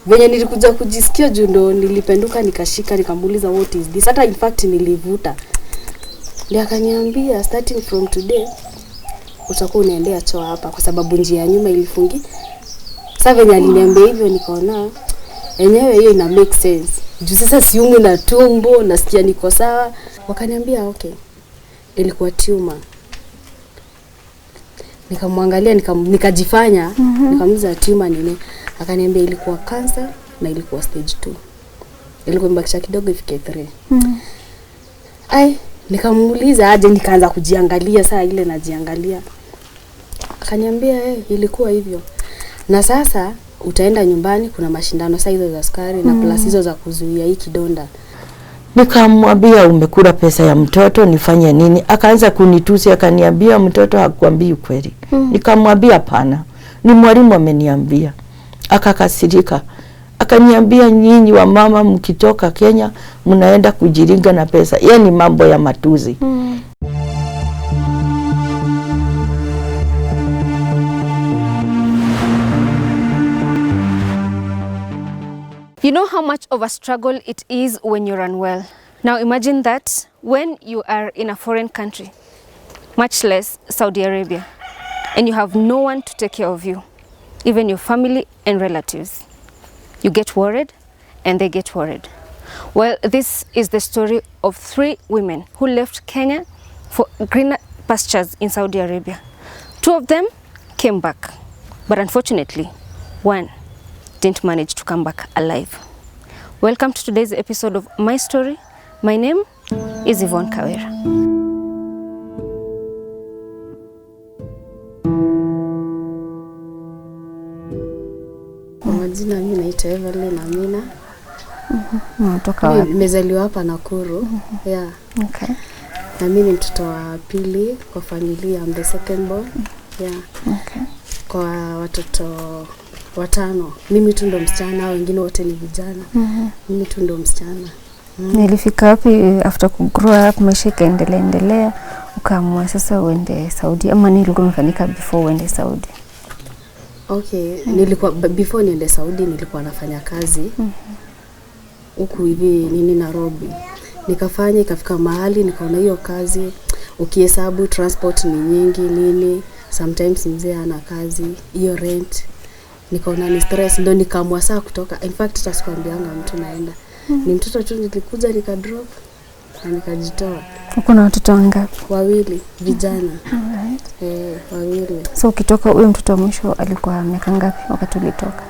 Venye nilikuja kujisikia juu ndo nilipenduka nikashika nikamuuliza what is this. Hata in fact nilivuta. Ndio akaniambia starting from today utakuwa unaendea choo hapa kwa sababu njia ya nyuma ilifungi. Sasa venye aliniambia hivyo nikaona yenyewe hiyo ina make sense. Juu sasa siumwi na tumbo, nasikia niko sawa. Wakaniambia okay. Ilikuwa tumor. Nikamwangalia nikajifanya nikamuuliza tumor nini. Akaniambia ilikuwa cancer na ilikuwa stage 2. Ilikuwa mbakisha kidogo ifike 3. Nikamuuliza aje, nikaanza kujiangalia saa ile najiangalia. Akaniambia ilikuwa hivyo. Na sasa utaenda nyumbani kuna mashindano saa hizo za sukari na plus hizo za kuzuia hii kidonda. Nikamwambia umekula pesa ya mtoto nifanye nini? Akaanza kunitusi akaniambia mtoto hakuambii ukweli. Nikamwambia hapana. Ni mwalimu ameniambia. Akakasirika. Akaniambia nyinyi wa mama mkitoka Kenya mnaenda kujiringa na pesa. Yaani mambo ya matuzi. You know how much of a struggle it is when you're unwell. Now imagine that when you are in a foreign country, much less Saudi Arabia, and you have no one to take care of you, even your family and relatives. You get worried and they get worried. Well, this is the story of 3 women who left Kenya for greener pastures in Saudi Arabia. 2 of them came back, but unfortunately, 1 didn't manage to come back alive. Welcome to today's episode of My Story. My name is Yvonne Kawira. Kwa majina mimi naitwa Evelyn Amina. Kutoka wapi? Nimezaliwa hapa Nakuru. Yeah. Okay. Na mimi ni mtoto wa pili kwa familia, I'm the second born. Yeah. Okay. Kwa watoto 5. Mimi tu ndo msichana, wengine wote ni vijana. Mimi tu ndo msichana. Nilifika wapi after ku grow up, maisha ikaendelea ukaamua sasa uende Saudi ama nilikuwa nimefanyika before uende Saudi? Okay, nilikuwa before niende Saudi nilikuwa nafanya kazi huku hivi Nairobi. Nikafanya ikafika mahali nikaona hiyo kazi ukihesabu transport ni nyingi nini, sometimes mzee ana kazi, hiyo rent. Nikaona ni stress, ndo nikaamua saa kutoka. In fact sitakwambianga mtu naenda. Ni mtoto tu nilikuja nikadrop na nikajitoa. Uko na watoto wangapi? 2 vijana. Alright. 2. So ukitoka huyo mtoto wa mwisho alikuwa miaka ngapi wakati ulitoka?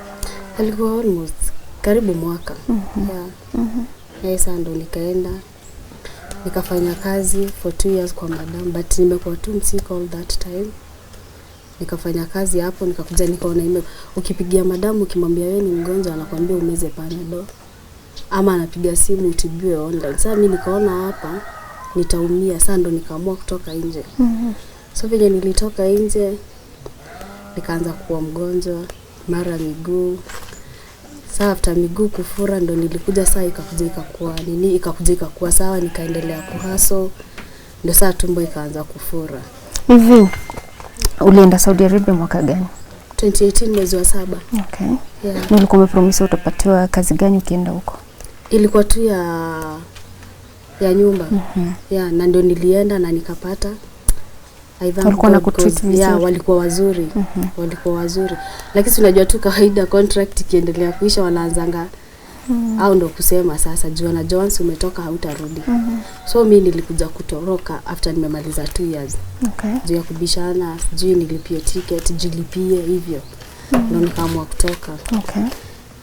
Alikuwa almost karibu mwaka. Sasa ndo nikaenda nikafanya kazi for 2 years kwa madam, but nimekuwa tu msick all that time. Nikafanya kazi hapo nikakuja nikaona ukipigia madam ukimwambia wewe ni mgonjwa anakuambia umeze Panadol ama anapiga simu utibiwe online. Sasa mimi nikaona hapa nitaumia, sasa ndo nikaamua kutoka nje. So vile nilitoka nje nikaanza kuwa mgonjwa, mara miguu. Sasa after miguu kufura ndo nilikuja saa ikakuja ikakuwa sawa, nikaendelea kuhaso. Ndio saa tumbo ikaanza kufura. Hivi ulienda Saudi Arabia mwaka gani? 2018 mwezi wa 7. Okay. Yeah. Nilikuwa umepromise utapatiwa kazi gani ukienda huko? Ilikuwa tu ya nyumba. Yeah, na ndio nilienda na nikapata. Walikuwa na kutreat vizuri. Yeah, walikuwa wazuri. Walikuwa wazuri. Lakini unajua tu kawaida contract ikiendelea kuisha wanaanzanga au ndo kusema sasa jua na Jones umetoka hautarudi. So mimi nilikuja kutoroka after nimemaliza 2 years. Okay. Juu ya kubishana, juu nilipie ticket, jilipie hivyo. Ndo nikaamua kutoka. Okay.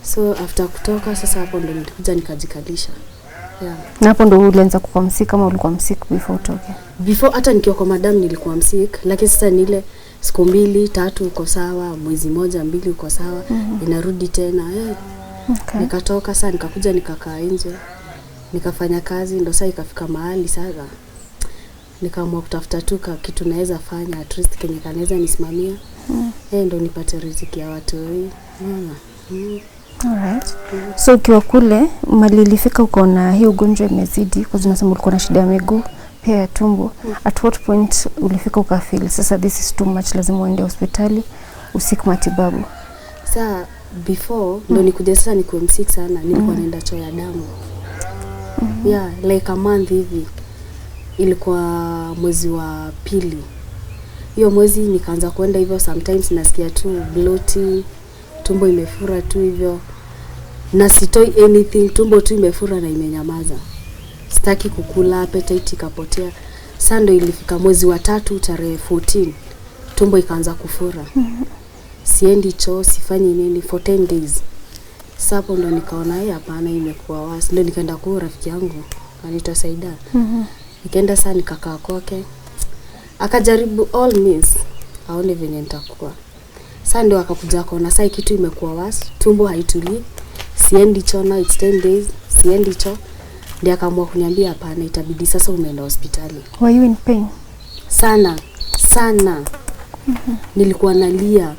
So after kutoka sasa hapo ndo nilikuja nikajikalisha. Yeah. Na hapo ndo ulianza kuwa msick kama ulikuwa msick before utoke? Before hata nikiwa kwa madam nilikuwa msick, lakini sasa ni ile siku 2 3 uko sawa, mwezi 1 2 uko sawa, inarudi tena. Okay. Nikatoka sasa nikakuja nikakaa nje. Nikafanya kazi ndo sasa ikafika mahali sasa nikaamua kutafuta tu kitu naweza fanya at least kenye kanaweza nisimamia. Ndo nipate riziki ya watu wengi. Alright. So ukiwa kule mali ilifika ukaona hii ugonjwa imezidi kwa sababu ulikuwa na shida ya miguu pia ya tumbo. At what point ulifika ukafeel sasa this is too much, lazima uende hospitali usik matibabu? Sasa before ndo nikuja sasa nikuwe msick sana, nilikuwa naenda choo ya damu. Yeah, like a month hivi. Ilikuwa mwezi wa pili. Hiyo mwezi nikaanza kwenda hivyo, sometimes nasikia tu bloating, tumbo imefura tu hivyo. Na sitoi anything, tumbo tu imefura na imenyamaza. Sitaki kukula, appetite ikapotea. Sasa ndo ilifika mwezi wa 3 tarehe 14. Tumbo ikaanza kufura. Siendi choo, sifanyi nini for 10 days. Sasa hapo ndo nikaona hapana, imekuwa worse. Ndio nikaenda kwa rafiki yangu, anaitwa Saida. Nikaenda sana nikakaa kwake. Akajaribu all means aone venye nitakuwa. Sasa ndio akakuja akaona sasa kitu imekuwa worse, tumbo haitulii. Siendi choo na it's 10 days, siendi choo. Ndio akaamua kuniambia hapana, itabidi sasa umeenda hospitali. Were you in pain? Sana. Nilikuwa nalia.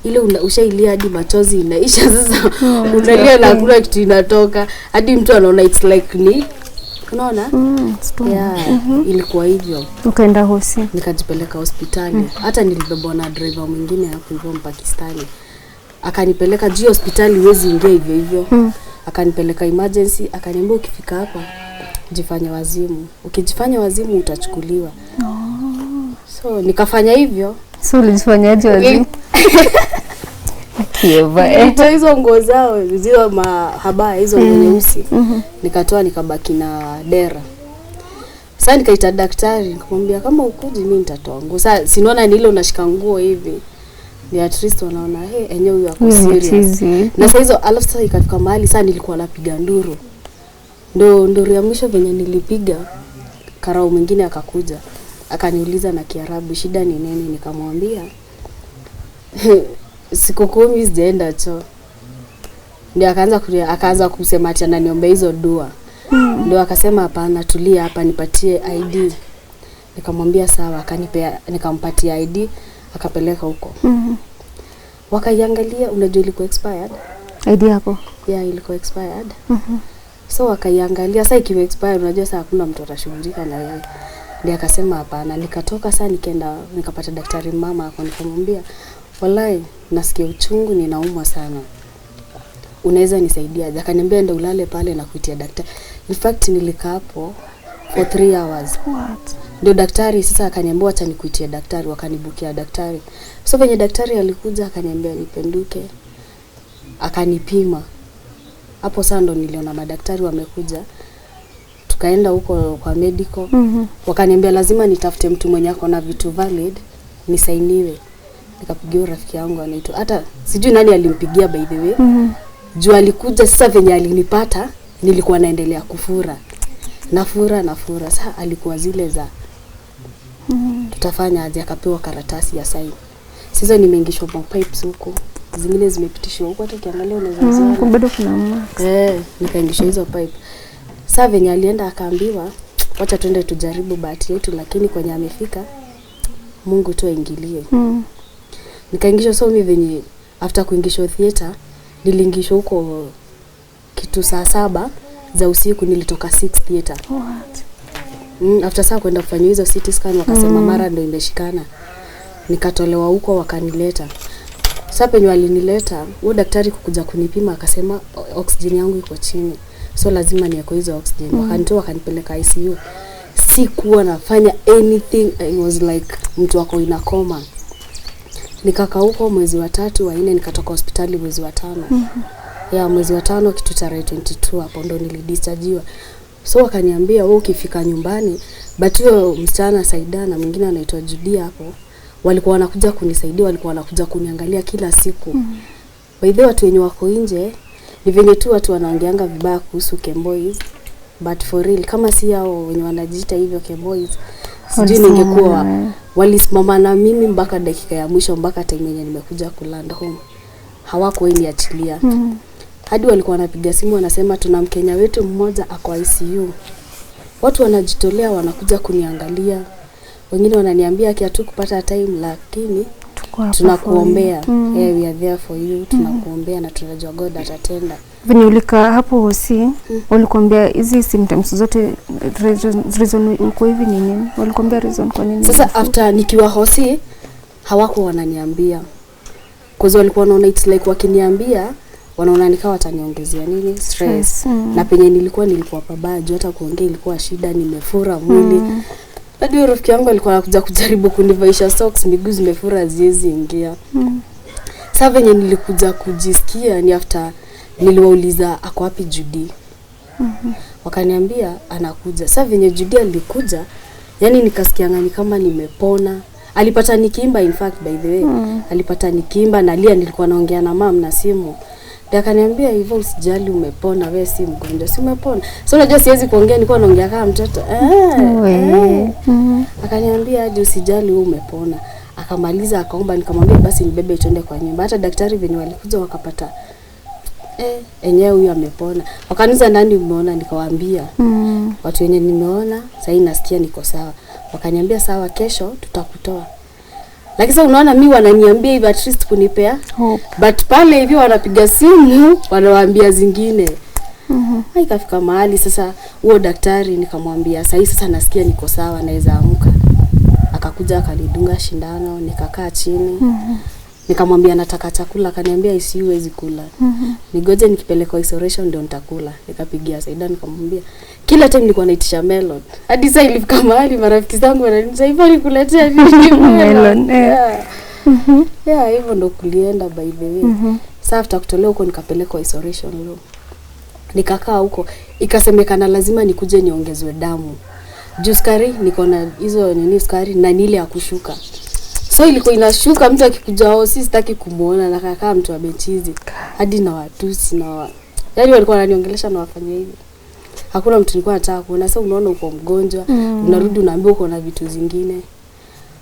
Ile ushailia hadi machozi inaisha sasa. Unalia na kuna kitu inatoka. Hadi mtu anaona it's like ni. Unaona? Yeah, ilikuwa hivyo. Ukaenda hosi. Nikajipeleka hospitali. Hata nilibebwa na driver mwingine hapo hivyo Mpakistani. Akanipeleka juu hospitali, huwezi ingia hivyo hivyo. Akanipeleka emergency, akaniambia ukifika hapa jifanye wazimu. Ukijifanya wazimu utachukuliwa. So nikafanya hivyo. So ulijifanyaje wazimu? Nitoa hizo nguo zao, zile mahabaya hizo nyeusi. Nikatoa nikabaki na dera. Sasa nikaita daktari, nikamwambia kama ukuji mimi nitatoa nguo. Sasa sinaona ni ile unashika nguo hivi. Ni at least wanaona enyewe huyu ako serious. Na sasa hizo alafu sasa ikafika mahali sasa nilikuwa napiga nduru. Nduru ya mwisho venye nilipiga, karao mwingine akakuja. Akaniuliza na Kiarabu shida ni nini, nikamwambia siku 10 sijaenda choo. Ndio akaanza kusema ati ananiomba hizo dua. Ndio akasema hapana, tulia hapa nipatie ID. Nikamwambia sawa, akanipea nikampatia ID, akapeleka huko. Wakaiangalia, unajua ilikuwa expired. ID yako? Yeah, ilikuwa expired. So wakaiangalia, sasa ikiwa expired unajua sasa hakuna mtu atashughulika na yeye. Ndio akasema hapana. Nikatoka sasa nikaenda nikapata daktari mama hapo, nikamwambia wallahi nasikia uchungu, ninaumwa sana. Unaweza nisaidia? Akaniambia ndio ulale pale na kuitia daktari. In fact nilikaa hapo for 3 hours. What? Ndio daktari sasa akaniambia acha nikuitie daktari, wakanibukia daktari. So venye daktari alikuja akaniambia nipenduke. Akanipima. Hapo sasa ndo niliona madaktari wamekuja. Tukaenda huko kwa medical. Wakaniambia lazima nitafute mtu mwenye ako na vitu valid nisainiwe. Nikapigia rafiki yangu anaitwa, hata sijui nani alimpigia by the way. Juu alikuja sasa venye alinipata nilikuwa naendelea kufura. Nafura. Sasa alikuwa zile za tutafanya aje, akapewa karatasi ya sign. Sasa nimeingishwa kwa pipes huko. Zingine zimepitishwa huko, hata kiangalia unaweza ziona. Bado kuna marks. Nikaingishwa hizo pipe. Sasa venye alienda akaambiwa wacha twende tujaribu bahati yetu, lakini kwenye amefika Mungu tu aingilie. Nikaingishwa. So mimi venye after kuingishwa theater niliingishwa huko kitu saa 7 za usiku, nilitoka 6 theater. What? After saa kwenda kufanya hizo CT scan wakasema mara ndio imeshikana. Nikatolewa huko wakanileta. Sasa penye walinileta, huyo daktari kukuja kunipima akasema oxygen yangu iko chini. So lazima niweke hizo oxygen. Wakanitoa wakanipeleka ICU. Sikuwa nafanya anything. I was like mtu wako ina coma. Nikakaa huko mwezi wa 3 wa 4, nikatoka hospitali mwezi wa 5. Ya mwezi wa 5 kitu tarehe 22 hapo ndo nilidischargiwa. So wakaniambia wewe ukifika nyumbani, but huyo msichana Saida na mwingine anaitwa Judia hapo walikuwa wanakuja kunisaidia, walikuwa wanakuja kuniangalia kila siku. By the way watu wenye wako nje ni venye tu watu wanaongeanga vibaya kuhusu Kemboys, but for real kama si hao wenye wanajiita hivyo Kemboys, sijui ningekuwa walisimama na mimi mpaka dakika ya mwisho, mpaka time yenye nimekuja kuland home. Hawako niachilia. Hadi walikuwa wanapiga simu wanasema tuna Mkenya wetu mmoja ako ICU. Watu wanajitolea wanakuja kuniangalia. Wengine wananiambia kiatu kupata time, lakini tunakuombea. We are there for you. Tunakuombea na tunajua God atatenda. Vini ulika hapo hosi, walikuambia hizi symptoms zote reason uko hivi ni nini? Walikuambia reason kwa nini? Sasa after nikiwa hosi hawako wananiambia. cause walikuwa wanaona it's like wakiniambia wanaona nikawa wataniongezea nini stress. Na penye nilikuwa pabaya juu hata kuongea ilikuwa shida, nimefura mwili. Hadi rafiki yangu alikuwa anakuja kujaribu kunivaisha socks, miguu zimefura haziwezi ingia. Sasa venye nilikuja kujisikia ni after niliwauliza ako wapi Judy. Wakaniambia anakuja. Sasa venye Judy alikuja, yani nikasikia ngani kama nimepona. Alipata nikiimba, in fact by the way. Alipata nikiimba na Lia nilikuwa naongea na mama na simu. Ndio akaniambia hivyo, usijali umepona, wewe si mgonjwa, si umepona. So unajua siwezi kuongea, nilikuwa naongea kama mtoto. Akaniambia aje usijali wewe umepona. Akamaliza akaomba, nikamwambia basi nibebe twende kwa nyumba. Hata daktari venye walikuja wakapata enyewe huyu amepona. Wakaniza ndani umeona, nikawaambia watu wenye nimeona sasa nasikia niko sawa. Wakaniambia sawa, kesho tutakutoa. Lakini sasa unaona mimi wananiambia hivi at least kunipea hope. But pale hivi wanapiga simu wanawaambia zingine. Ikafika mahali sasa huo daktari nikamwambia sasa nasikia niko sawa, naweza amka. Akakuja akanidunga shindano, nikakaa chini. Nikamwambia nataka chakula, akaniambia isiwezi kula. Nigoje nikipeleka isolation ndio nitakula. Nikapigia Saida nikamwambia kila time nilikuwa naitisha melon. Hadi sasa ilifika mahali marafiki zangu wananiambia hivyo nikuletea nini melon. Hivyo ndo kulienda by the way. Sasa after kutolewa huko nikapelekwa isolation leo. Nikakaa huko, ikasemekana lazima nikuje niongezwe damu. Juu sukari niko na hizo sukari na nile ya kushuka. So ilikuwa inashuka, mtu akikuja sitaki kumuona, na kakaa mtu amechizi hadi na watusi na yaani walikuwa wananiongelesha na wafanya hivi. Hakuna mtu nilikuwa nataka kuona. Sasa unaona uko mgonjwa, unarudi unaambiwa uko na vitu zingine.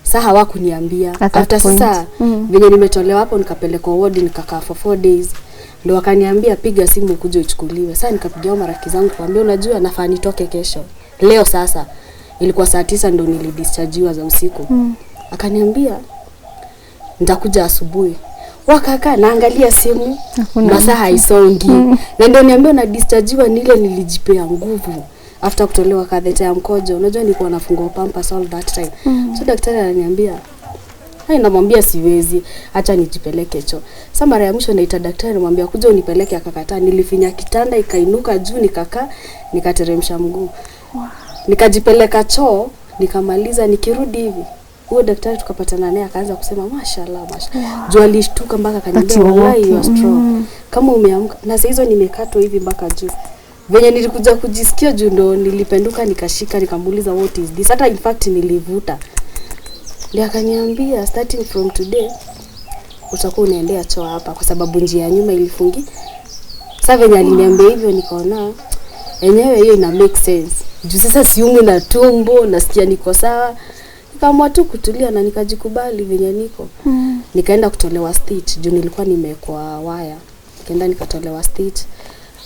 Sasa hawakuniambia. After sasa venye nimetolewa hapo nikapelekwa ward, nikakaa for 4 days. Ndio wakaniambia piga simu ukuje uchukuliwe. Sasa nikapigia marafiki zangu kuambia unajua nafaa nitoke kesho. Leo sasa ilikuwa saa 9 ndio nilidischargewa za usiku. Akaniambia nitakuja asubuhi. Wakakaa naangalia simu, masaa haisongi. Na ndio niambia na dischargewa nile nilijipea nguvu. After kutolewa catheter ya mkojo, unajua nilikuwa nafungwa pampers all that time. So daktari ananiambia, namwambia siwezi, acha nijipeleke choo. Sasa mara ya mwisho naita daktari namwambia kuja unipeleke, akakataa. Nilifinya kitanda ikainuka juu, nikakaa, nikateremsha mguu. Nikajipeleka choo, nikamaliza, nikirudi hivi huyo daktari tukapatana naye akaanza kusema mashallah. Juu alishtuka mpaka akaniambia wallahi you are strong. Kama umeamka na saa hizo nimekatwa hivi mpaka juu. Venye nilikuja kujisikia juu ndo nilipenduka nikashika nikamuuliza what is this. Hata in fact nilivuta. Ndio akaniambia starting from today utakuwa unaendea choo hapa kwa sababu njia ya nyuma ilifungi. Sasa venye aliniambia hivyo nikaona enyewe hiyo ina make sense. Juu sasa siumwi na tumbo, nasikia niko sawa. Nikaamua tu kutulia na nikajikubali venye niko. Nikaenda kutolewa stitch juu nilikuwa nimekwa waya. Nikaenda nikatolewa stitch.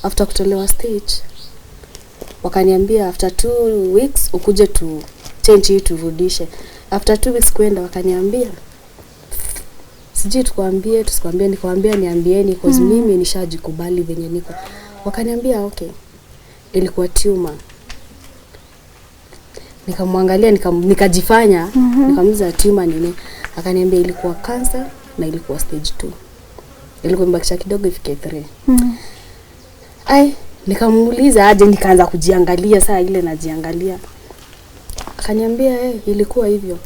After kutolewa stitch wakaniambia after 2 weeks ukuje tu change hii turudishe. After 2 weeks kwenda wakaniambia sijui tukwambie tusikwambie, nikamwambia niambieni cause mimi nishajikubali venye niko. Wakaniambia okay, ilikuwa tumor. Nikamwangalia nikajifanya nikamuuliza tumor nini. Akaniambia ilikuwa cancer na ilikuwa stage 2. Ilikuwa mbakisha kidogo ifike 3. Nikamuuliza aje, nikaanza kujiangalia saa ile najiangalia. Akaniambia ilikuwa hivyo.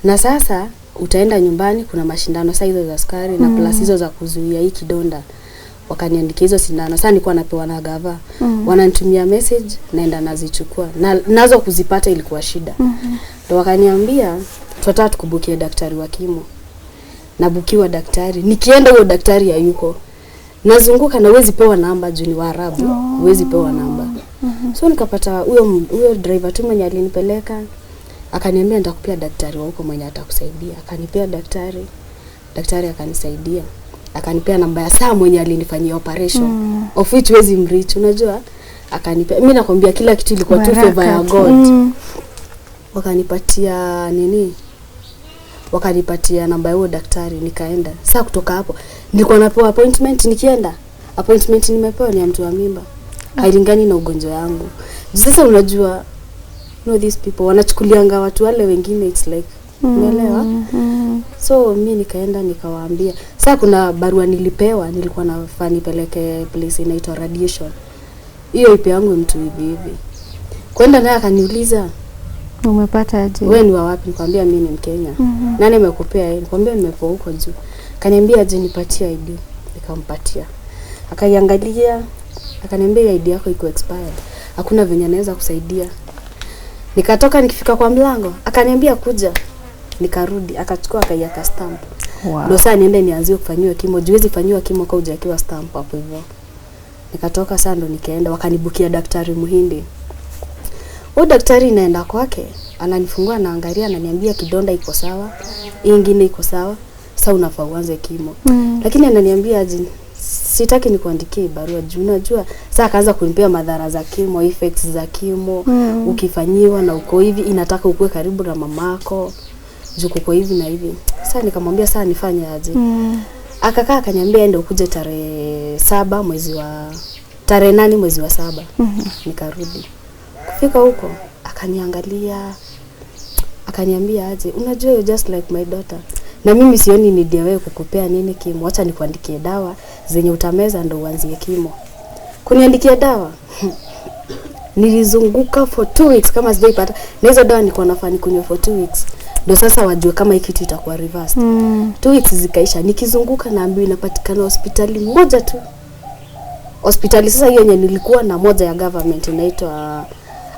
Na sasa utaenda nyumbani, kuna mashindano saa hizo za sukari na plus hizo za kuzuia hii kidonda. Wakaniandikia hizo sindano. Sasa nilikuwa napewa na gava. Wananitumia message naenda nazichukua. Nazo kuzipata ilikuwa shida. Ndio wakaniambia tutataka tukubukie daktari wa kimo. Nabukiwa daktari. Nikienda huyo daktari hayuko. Nazunguka na huwezi pewa namba juu ni Waarabu. Huwezi pewa namba. So nikapata huyo driver tu mwenye alinipeleka. Akaniambia nitakupea daktari wa huko mwenye atakusaidia. Akanipea daktari. Daktari akanisaidia. Akanipea namba ya saa mwenye alinifanyia operation. Of which huwezi mreach, unajua? Akanipea. Mimi nakwambia kila kitu ilikuwa tu favor ya God. Wakanipatia nini? Wakanipatia namba ya huyo daktari, nikaenda. Sasa kutoka hapo nilikuwa napewa appointment, nikienda appointment nimepewa ni ya mtu wa mimba. Hailingani na ugonjwa wangu. Sasa unajua these people wanachukulianga watu wale wengine it's like Umeelewa? So mimi nikaenda nikawaambia. Sasa kuna barua nilipewa, nilikuwa nafaa nipeleke place inaitwa radiation. Hiyo ipe yangu mtu hivi. Kwenda naye akaniuliza, umepata aje? wewe ni wa wapi? Nikamwambia mimi ni Mkenya. Nani amekupea hii? Nikamwambia nimepoa huko juu. Akaniambia aje nipatie ID. Nikampatia. Akaiangalia, akaniambia ID yako iko expired. Hakuna venye anaweza kusaidia. Nikatoka nikifika kwa mlango, akaniambia kuja. Nikarudi, akachukua akaiweka stamp. Wow. Ndio sasa niende nianzie kufanyiwa kimo. Juwezi fanyiwa kimo kwa hujakiwa stamp hapo hivyo. Nikatoka sasa ndo nikaenda wakanibukia daktari Muhindi. Huyo daktari naenda kwake, ananifungua naangalia ananiambia kidonda iko sawa, ingine iko sawa, sasa unafaa uanze kimo. Lakini ananiambia aje sitaki nikuandikie barua juu unajua sasa akaanza kunipea madhara za kimo, effects za kimo, ukifanyiwa na uko hivi inataka ukue karibu na mamako. Juu uko hivi na hivi. Sasa nikamwambia sasa nifanye aje? Akakaa akaniambia ndio ukuje tarehe 7 mwezi wa tarehe 8 mwezi wa 7. Nikarudi. Kufika huko akaniangalia akaniambia aje unajua you're just like my daughter. Na mimi sioni need ya wewe kukupea nini kimo. Acha nikuandikie dawa zenye utameza ndio uanzie kimo. Kuniandikia dawa. Nilizunguka for 2 weeks kama sijaipata. Na hizo dawa nilikuwa nafaa nikunywe for 2 weeks. Ndio sasa wajue kama hiki kitu itakuwa reversed. 2 weeks zikaisha. Nikizunguka naambiwa inapatikana hospitali moja tu. Hospitali sasa hiyo yenye nilikuwa na moja ya government inaitwa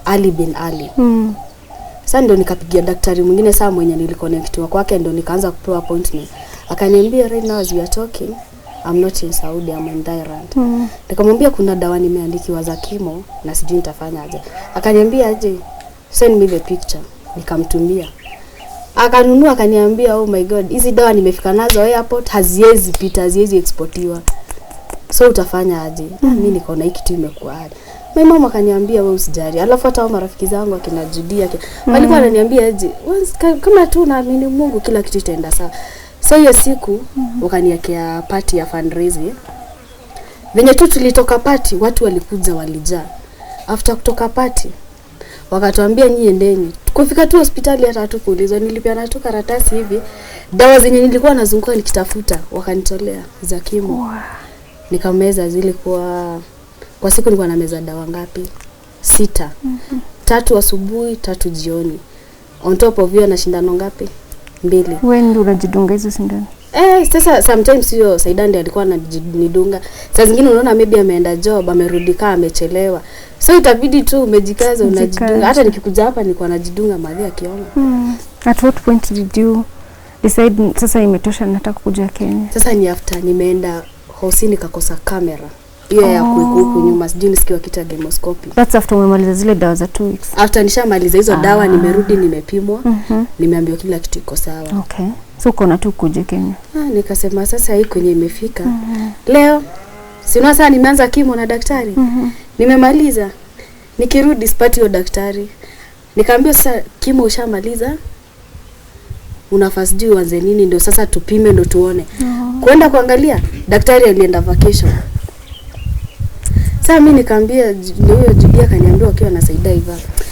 Ali bin Ali. Sasa ndio nikapigia daktari mwingine saa mwenye niliconnectiwa kwake ndio nikaanza kupewa appointment. Akaniambia right now as we are talking I'm not in Saudi, I'm in Thailand. Nikamwambia kuna dawa nimeandikiwa za kimo na sijui nitafanya aje. Akaniambia aje send me the picture. Nikamtumia. Akanunua akaniambia oh my god hizi dawa nimefika nazo airport haziwezi pita, haziwezi exportiwa. So utafanya aje? Mimi nikaona hiki kitu imekuwa aje. My mama akaniambia wewe usijali. Alafu hata marafiki zangu akina Judia walikuwa wananiambia aje kama tu naamini Mungu kila kitu itaenda sawa. So hiyo siku wakaniwekea party ya fundraising. Venye tu tulitoka party watu walikuja walijaa. After kutoka party wakatuambia nyinyi endeni. Kufika tu hospitali hata hatukuulizwa nilipeana tu karatasi hivi. Dawa zenye nilikuwa nazunguka nikitafuta wakanitolea za kimo. Nikameza zile kwa siku nilikuwa na meza dawa ngapi? 6. 3 asubuhi, 3 jioni. On top of hiyo na shindano ngapi? 2. Wewe ndio unajidunga hizo sindano? Sasa sometimes hiyo Saidandi alikuwa ananidunga. Saa zingine unaona maybe ameenda job, amerudi kaa amechelewa. So itabidi tu umejikaza unajidunga. Hata nikikuja hapa nilikuwa najidunga madhi akiona. At what point did you decide sasa imetosha nataka kuja Kenya? Sasa ni after nimeenda hosi nikakosa kamera. Hiyo ya huku nyuma sijui nisikiwa kita demoscopy. That's after umemaliza zile dawa za 2 weeks. After nishamaliza hizo dawa nimerudi nimepimwa. Nimeambiwa kila kitu iko sawa. Okay. So ukaona tu kuja Kenya. Nikasema sasa hii kwenye imefika. Leo sina sasa nimeanza kimo na daktari. Nimemaliza. Nikirudi sipati hiyo daktari. Nikamwambia sasa kimo ushamaliza. Unafaa sijui uanze nini ndio sasa tupime ndio tuone. Kwenda kuangalia daktari alienda vacation. Sasa mimi nikamwambia huyo Judia kaniambia akiwa anasaidia hivi.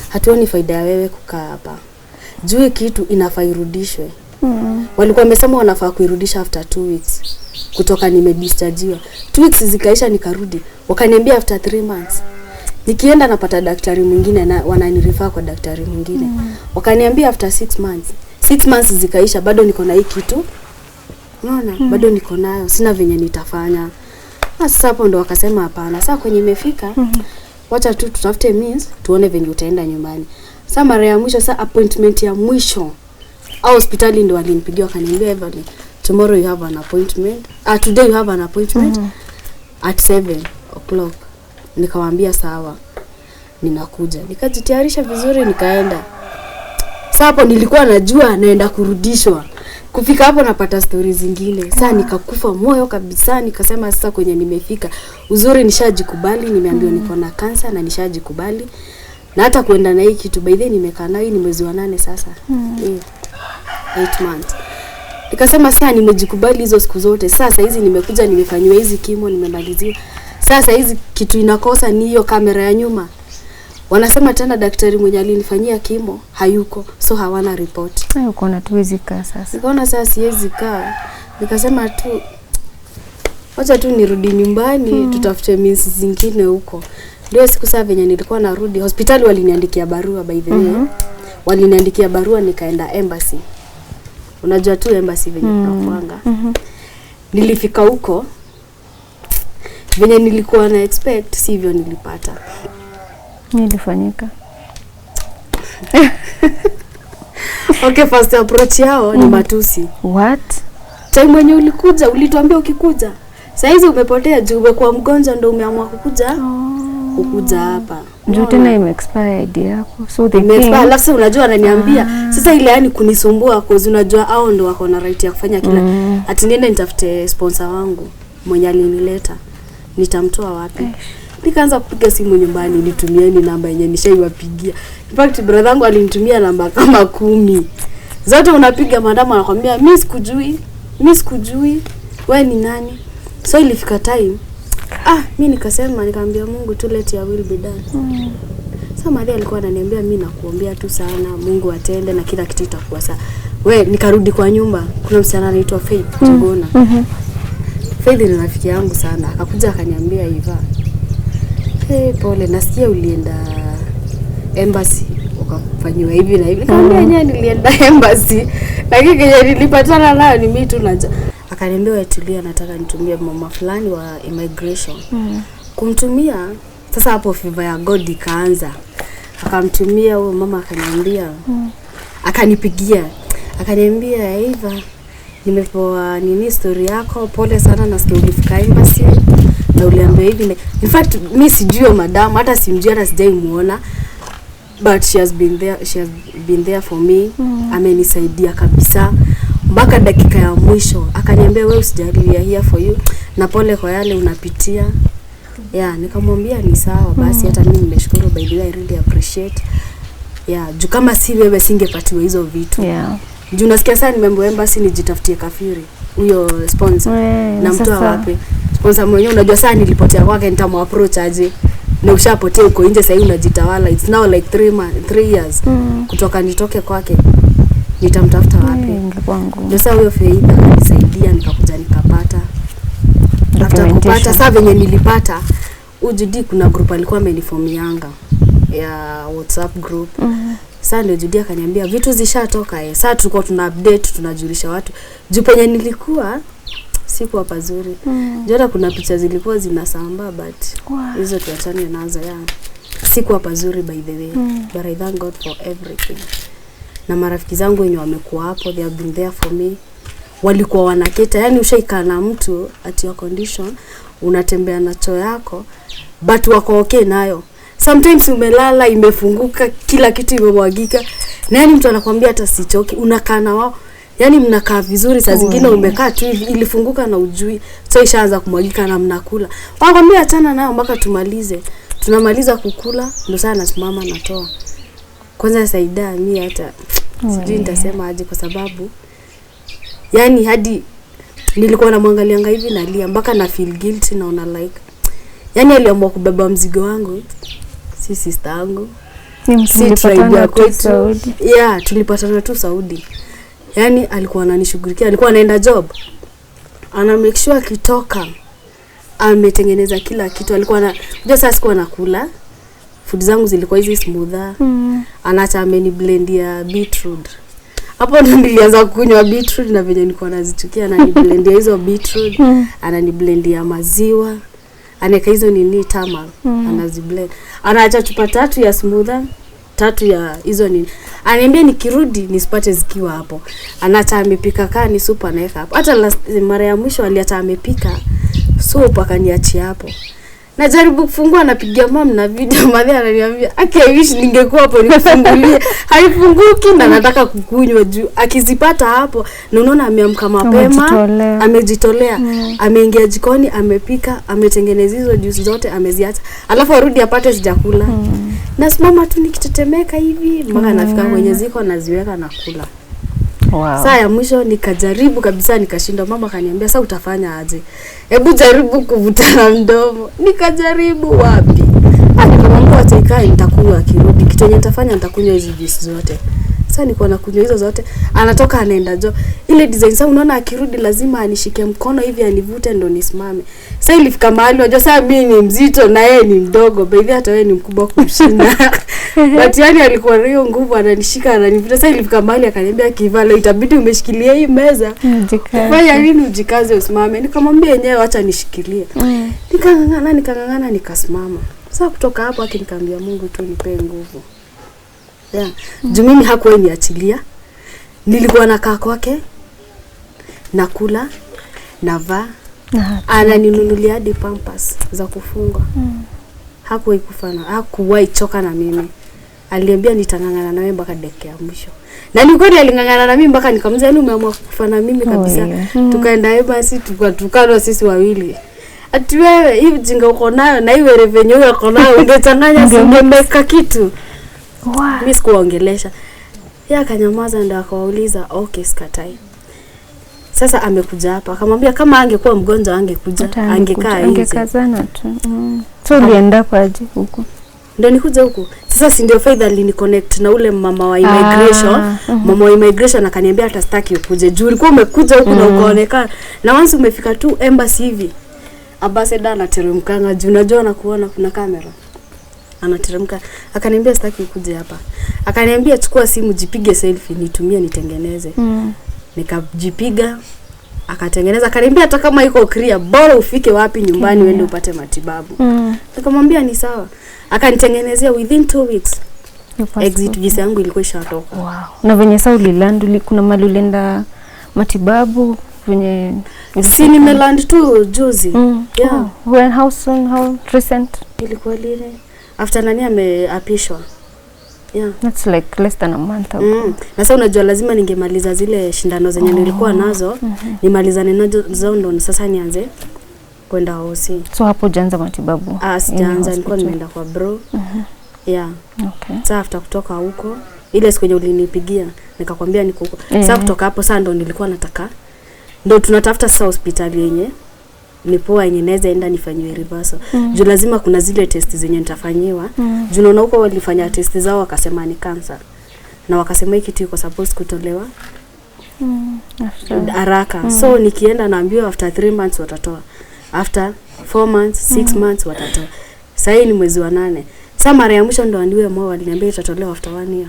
Hatuoni faida ya wewe kukaa hapa. Juu kitu inafaa irudishwe. Walikuwa wamesema wanafaa kuirudisha after 2 weeks. Kutoka nimedischargiwa. 2 weeks zikaisha nikarudi. Wakaniambia after 3 months. Nikienda napata daktari mwingine na wananirefer kwa daktari mwingine. Wakaniambia after 6 months. 6 months zikaisha bado niko na hii kitu. Unaona? Bado niko nayo. Sina venye nitafanya. Sasa hapo ndo wakasema hapana. Sasa kwenye imefika wacha tu tutafute means tuone venye utaenda nyumbani. Sasa mara ya mwisho sasa appointment ya mwisho. Au hospitali ndo walinipigia wakaniambia Evelyn, tomorrow you have an appointment. Today you have an appointment at 7 o'clock. Nikamwambia sawa. Ninakuja. Nikajitayarisha vizuri nikaenda. Sasa hapo nilikuwa najua naenda kurudishwa. Kufika hapo napata stories zingine. Sasa nikakufa moyo kabisa nikasema sasa kwenye nimefika. Uzuri nishajikubali, nimeambiwa niko na cancer na nishajikubali. Na hata kuenda na hii kitu by the way nimekaa nayo ni mwezi wa 8 sasa. 8 months. Nikasema sasa nimejikubali hizo siku zote. Sasa hizi nimekuja nimefanywa hizi kimo nimemalizia. Sasa hizi kitu inakosa ni hiyo kamera ya nyuma. Wanasema tena daktari mwenye alinifanyia kimo hayuko, so hawana report. Uko na tuwezi kaa sasa. Nikaona sasa siwezi kaa. Nikasema tu wacha tu nirudi nyumbani, tutafute means zingine huko. Ndio siku saa venye nilikuwa narudi hospitali waliniandikia barua by the way. Waliniandikia barua nikaenda embassy. Unajua tu embassy venye tunakuanga. Nilifika huko venye nilikuwa na expect sivyo nilipata. Nilifanyika. Okay, first approach yao ni matusi. What? Time wenye ulikuja, ulituambia ukikuja. Saizi umepotea juu umekuwa mgonjwa ndio umeamua kukuja. Kukuja hapa. Ndio tena ime-expire ID yako. So the thing. Alafu unajua ananiambia, sasa ile yani kunisumbua cause unajua hao ndio wako na right ya kufanya kila. Ati niende nitafute sponsor wangu mwenye alinileta. Nitamtoa wapi? Nikaanza kupiga simu nyumbani, nitumieni namba yenye nishaiwapigia. In fact brother wangu alinitumia namba kama 10. Zote unapiga madam anakuambia mimi sikujui. Wewe ni nani? So ilifika time. Mimi nikamwambia Mungu tu let your will be done. Sasa Maria alikuwa ananiambia mimi nakuombea tu sana, Mungu atende na kila kitu itakuwa sawa. Nikarudi kwa nyumba. Kuna msichana anaitwa Faith Tugona. Faith ni rafiki yangu sana. Akakuja akaniambia Yvonne, pole nasikia ulienda embassy ukafanywa hivi na hivi. Nikamwambia yeye nilienda embassy. Lakini kenye nilipatana nayo ni mimi tu naja. Akaniambia wewe tulia, nataka nitumie mama fulani wa immigration. Kumtumia sasa hapo fever ya God ikaanza. Akamtumia huyo mama akaniambia akanipigia. Akaniambia nimepoa nini story yako, pole sana nasikia ulifika embassy na uliambia hivi. In fact mimi sijui madam, hata simjui, hata sijaimuona, but she has been there for me. Amenisaidia kabisa mpaka dakika ya mwisho. Akaniambia wewe usijali, we are here for you na pole kwa yale unapitia. Nikamwambia ni sawa basi, hata mimi nimeshukuru, by the way I really appreciate. Juu kama si wewe singepatiwa hizo vitu. Juu nasikia sana nimeambiwa embassy nijitafutie kafiri. Huyo sponsor na mtu wapi? Sponsor mwenyewe unajua sana nilipotea kwake nitamapproach aje. Na ushapotea uko nje sasa hivi unajitawala. It's now like 3 years. Kutoka nitoke kwake nitamtafuta wapi? Ndio sasa huyo Faith akanisaidia nikakuja nikapata. After kupata sasa venye nilipata UJD kuna group alikuwa ameniformianga ya WhatsApp group. Sasa ndio Judy akaniambia vitu zishatoka sasa tulikuwa tuna update tunajulisha watu. Juu penye nilikuwa sikuwa pazuri. Jota kuna picha zilikuwa zinasambaa but hizo tuachane nazo sikuwa pazuri by the way. But I thank God for everything. Na marafiki zangu wenye wamekuwa hapo, they have been there for me. Walikuwa wanaketa, yani ushaikaa na mtu at your condition, unatembea na choo yako but wako okay nayo. Sometimes umelala imefunguka, kila kitu imemwagika. Na yani mtu anakuambia hata sichoki, unakaa na wao. Yani mnakaa vizuri, saa zingine umekaa tu hivi ilifunguka na ujui. So ishaanza kumwagika na mnakula. Wanakuambia achana nayo mpaka tumalize. Tunamaliza kukula, ndio sana nasimama natoa. Kwanza Saida mimi hata sijui nitasema aje kwa sababu yani hadi nilikuwa namwangalianga hivi nalia mpaka na feel guilty naona like yani aliamua kubeba mzigo wangu. Si sister yangu. Si tribe ya kwetu. Tulipatana tu Saudi. Yani alikuwa ananishughulikia, alikuwa anaenda job. Ana make sure akitoka ametengeneza kila kitu. Alikuwa unajua sasa sikuwa nakula. Food zangu zilikuwa hizi smoother. Anaacha ameniblendia beetroot. Hapo ndo nilianza kunywa beetroot na vile nilikuwa nazichukia, ananiblendia hizo beetroot, ananiblendia maziwa. Aneka hizo nini tamal, anaziblend. Anaacha chupa 3 ya smoother, 3 ya hizo nini. Ananiambia nikirudi nisipate zikiwa hapo. Anaacha amepika kani supu anaweka hapo. Hata mara ya mwisho aliacha amepika supu akaniachia hapo. Najaribu kufungua napigia mom na video madhe ananiambia I wish ningekuwa hapo nifungulie. Haifunguki na nataka kukunywa juu. Akizipata hapo na unaona ameamka mapema, amejitolea. Ameingia jikoni, amepika, ametengeneza hizo juice zote, ameziacha. Alafu arudi apate sijakula. Nasimama tu nikitetemeka hivi mpaka nafika kwenye ziko naziweka na kula. Saa ya mwisho nikajaribu kabisa nikashinda. Mama akaniambia sasa utafanya aje? Hebu jaribu kuvutana mdomo. Nikajaribu wapi? Nikamwambia ataikae nitakunywa akirudi. Kitu yenye nitafanya nitakunywa hizo juice zote. Sasa niko na kunywa hizo zote. Anatoka anaenda jo. Ile design sasa unaona akirudi lazima anishike mkono hivi anivute ndo nisimame. Sasa ilifika mahali unajua sasa mimi ni mzito na yeye ni mdogo. Baby hata wewe ni mkubwa kumshinda. But yani alikuwa na hiyo nguvu ananishika ananivuta. Sasa ilifika mahali akaniambia Kivala itabidi umeshikilia hii meza. Fanya nini ujikaze usimame. Nikamwambia yenyewe acha nishikilie. Nikangangana nikasimama. Sasa kutoka hapo akiniambia Mungu tu nipe nguvu. Yeah. Juu mimi hakuwa niachilia. Nilikuwa nakaa kwake. Nakula, navaa. Ananinunulia hadi pampers za kufunga. Hakuwahi choka na mimi. Aliambia nitangangana na wewe mpaka dakika ya mwisho. Na ni kweli alingangana na mimi mpaka nikamwambia yani umeamua kufa na mimi kabisa. Tukaenda basi tukano sisi wawili. Ati wewe hivi jinga uko nayo na hiyo revenue uko nayo ungechanganya singemeka kitu. Mimi sikuongelesha. Yeye akanyamaza ndio akawauliza okay sikatai. Sasa amekuja hapa. Akamwambia kama angekuwa mgonjwa angekuja, angekaa nje. Angekazana tu. So ulienda kwaje huko? Ndio nikuja huko. Sasa si ndio Faith aliniconnect na ule mama wa immigration. Mama wa immigration akaniambia hata sitaki ukuje. Juu ulikuwa umekuja huko na ukaonekana. Na once umefika tu embassy hivi. Ambassador anateremkanga juu unajua na kuona kuna kamera. Anateremka. Akaniambia sitaki ukuje hapa. Akaniambia chukua simu jipige selfie nitumie nitengeneze. Nikajipiga. Akatengeneza. Akaniambia hata kama iko clear bora ufike wapi nyumbani uende upate matibabu. Nikamwambia ni sawa. Akanitengenezea within 2 weeks. Exit visa yangu ilikuwa ishatoka. Wow. Na venye sasa uliland kuna mali ulienda matibabu venye si nimeland tu juzi. Yeah. When how soon, how recent? Ilikuwa lile after nani ameapishwa. Yeah. That's like less than a month ago. Na sasa unajua lazima ningemaliza zile shindano zenye nilikuwa nazo, nimalizane nazo ndo sasa nianze kwenda hosi. So hapo janza matibabu? Sijaanza, nilikuwa nimeenda kwa bro. Yeah. Okay. Sasa after kutoka huko, ile siku yenye ulinipigia, nikakwambia niko huko. Sasa kutoka hapo sasa ndo nilikuwa nataka. Ndo tunatafuta sasa hospitali yenye nipoa yenye naweza enda nifanywe reversal. Juu lazima kuna zile test zenye nitafanyiwa. Juu naona huko walifanya test zao wakasema ni cancer. Na wakasema hiki kitu iko supposed kutolewa haraka. So nikienda naambiwa after 3 months watatoa. After 4 months, 6 months watatoa. Sasa hii ni mwezi wa 8. Sasa mara ya mwisho ndo andiwe moyo waliniambia itatolewa after 1 year.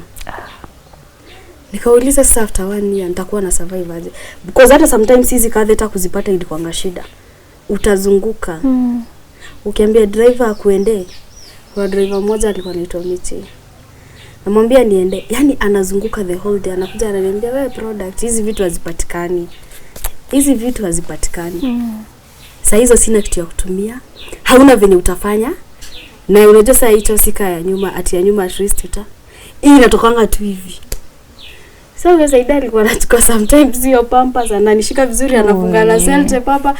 Nikauliza sasa after 1 year nitakuwa na survive aje? Because hata sometimes hizi catheter kuzipata ilikuwa shida. Utazunguka. Ukiambia driver akuende. Kwa driver mmoja alikuwa anaitwa Michi. Namwambia niende. Yaani anazunguka the whole day. Anakuja ananiambia wewe product hizi vitu hazipatikani. Hizi vitu hazipatikani. Sasa hizo sina kitu ya kutumia. Hauna venye utafanya. Na unajua sasa hicho sika ya nyuma ati ya nyuma at least hii inatokanga tu hivi. So wewe Saida alikuwa anachukua sometimes hiyo pampers ananishika vizuri anafunga na selte papa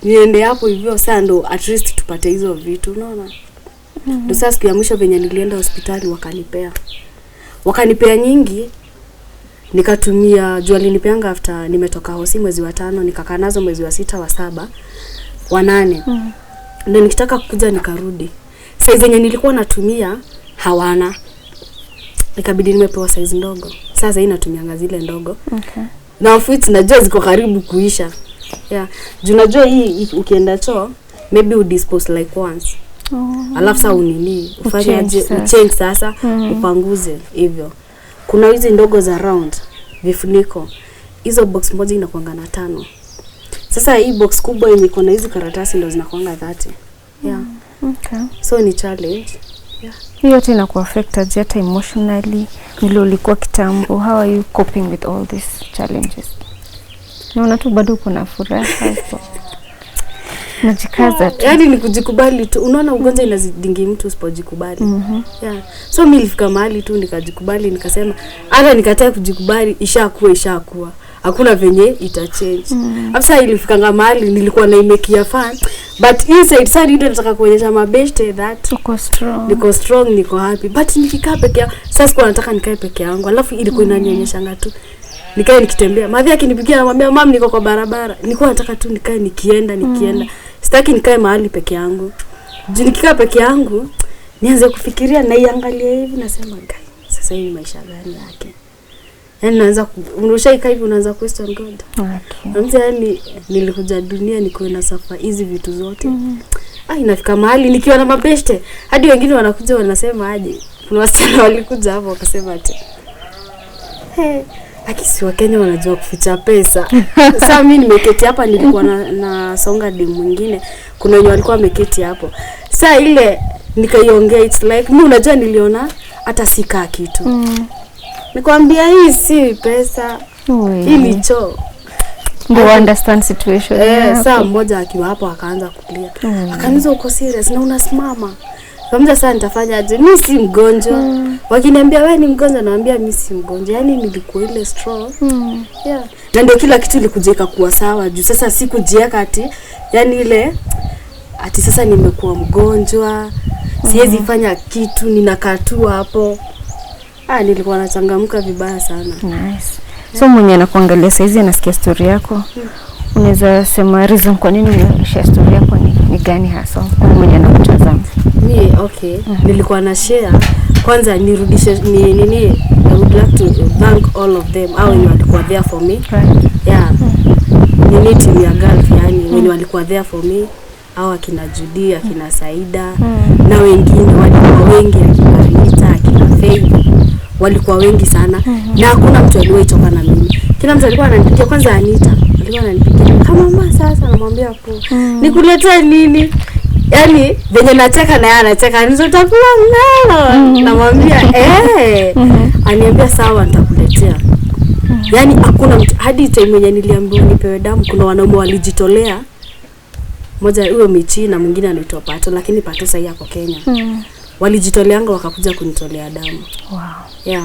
niende hapo hivyo sasa ndo at least tupate hizo vitu unaona. Ndio sasa siku ya mwisho venye nilienda hospitali wakanipea nyingi nikatumia jua linipeanga after nimetoka hosi mwezi wa 5 nikakaa nazo mwezi wa 6 wa 7 wa 8. Ndio nikitaka kuja nikarudi. Size yenye nilikuwa natumia hawana. Nikabidi nimepewa size ndogo. Sasa hii natumianga zile ndogo. Okay. Na ofits najua ziko karibu kuisha. Yeah. Juu najua hii ukienda choo maybe you dispose like once. Alafu sasa unini ufanye change sasa upanguze hivyo. Kuna hizi ndogo za round vifuniko. Hizo box moja inakuanga na 5. Sasa hii box kubwa yenye iko na hizo karatasi ndo zinakuanga 30. Yeah. Okay. So ni challenge. Yeah. Hiyo yote inakuaffect hata emotionally vile ulikuwa kitambo. How are you coping with all these challenges? Naona tu bado uko na furaha hapo. Najikaza tu. Yaani ni kujikubali tu. Unaona ugonjwa inazidingi mtu usipojikubali. Yeah. So mimi nilifika mahali tu nikajikubali nikasema hata nikataa kujikubali ishakuwa. Hakuna venye itachange. After ilifika mahali nilikuwa na imekia fan. But inside sasa ndio nataka kuonyesha mabeshte that uko strong. Niko strong, niko happy. But nikikaa peke yangu, sasa sikuwa nataka nikae peke yangu. Alafu ilikuwa inanionyeshanga tu. Nikae nikitembea. Madhi akinipigia anamwambia mama niko kwa barabara. Nilikuwa nataka tu nikae nikienda. Sitaki nikae mahali peke yangu. Juu nikikaa peke yangu nianze kufikiria na iangalia hivi nasema guy, sasa hii maisha gani yake? Yaani naanza unashaika hivi unaanza question God. Okay. Yaani nilikuja dunia niko na safa hizi vitu zote. Inafika mahali nikiwa na mabeshte hadi wengine wanakuja wanasema aje. Kuna wasichana walikuja hapo wakasema ati akisi wa Kenya wanajua kuficha pesa. Sasa mimi nimeketi hapa nilikuwa na songa demu mwingine. Kuna wenye walikuwa wameketi hapo. Sasa ile nikaiongea it's like mimi unajua niliona hata sika kitu. Nikwambia hii si pesa. Hii ni choo. You understand situation. Saa mmoja akiwa hapo akaanza kulia. Akaniza uko serious na unasimama. Kama sasa nitafanya aje? Mimi si mgonjwa. Wakiniambia wewe ni mgonjwa naambia mimi si mgonjwa. Yaani nilikuwa ile strong. Na ndio kila kitu ilikujeka kuwa sawa juu sasa sikujieka ati yani ile ati sasa nimekuwa mgonjwa. Siwezi fanya kitu ninakaa tu hapo. Nilikuwa nachangamka vibaya sana. Nice. So mwenye anakuangalia saizi anasikia story yako. Unaweza sema reason kwa nini unashare story yako ni gani hasa? Kwa mwenye anakutazama. Nilikuwa na share kwanza nirudishe I would like to thank all of them au wenye walikuwa there for me. Team ya girls yani wenye walikuwa there for me au akina Judy, akina Saida na wengine walikuwa wengi akina Rita, akina Faith. Walikuwa wengi sana na hakuna mtu aliyechoka na mimi. Kila mtu alikuwa ananipigia kwanza Anita. Alikuwa ananipigia kama mama sasa namwambia hapo. Nikuletee nini? Yaani venye nacheka na yeye anacheka nizotafua ngalo. Namwambia aniambia sawa nitakuletea. Yaani hakuna mtu hadi time yenye niliambiwa nipewe damu kuna wanaume walijitolea. Mmoja huyo Michi na mwingine anaitwa Pato lakini Pato sasa yako Kenya. Walijitoleanga wakakuja kunitolea damu. Wow.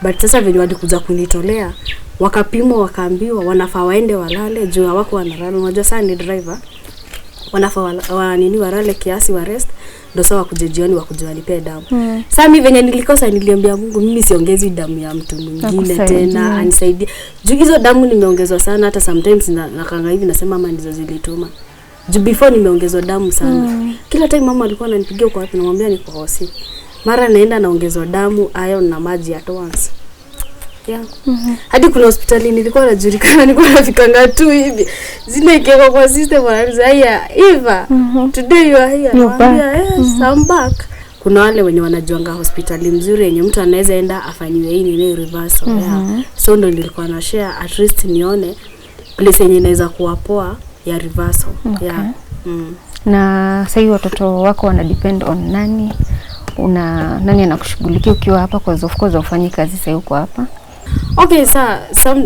But sasa venye walikuja kunitolea wakapimwa wakaambiwa wanafaa waende walale juu hawako wanalala. Unajua sasa ni driver. Wanafaa walale kiasi wa rest ndio sawa kuje jioni wakuje wanipe damu. Sasa mimi venye nilikosa niliambia Mungu mimi siongezi damu ya mtu mwingine tena anisaidie. Juu hizo damu nimeongezwa sana hata sometimes nakanga hivi nasema mama ndizo zilituma. Juu before nimeongezwa damu sana. Kila time mama alikuwa ananipigia kwa wapi namwambia niko hosi. Mara naenda naongezwa damu, iron na maji at once. Hadi kuna hospitali nilikuwa najulikana nilikuwa nafikanga tu hivi. Zinaikeka kwa system wanaanza Eva, today you are here. Yes, I'm back. Kuna wale wenye wanajuanga hospitali mzuri yenye mtu anaweza enda afanywe hii ni reversal. So ndo nilikuwa na share at least nione place yenye inaweza kuwa poa ya reversal. Na sasa watoto wako wana depend on nani? Nani anakushughulikia ukiwa hapa kwa of course ufanye kazi sasa uko hapa?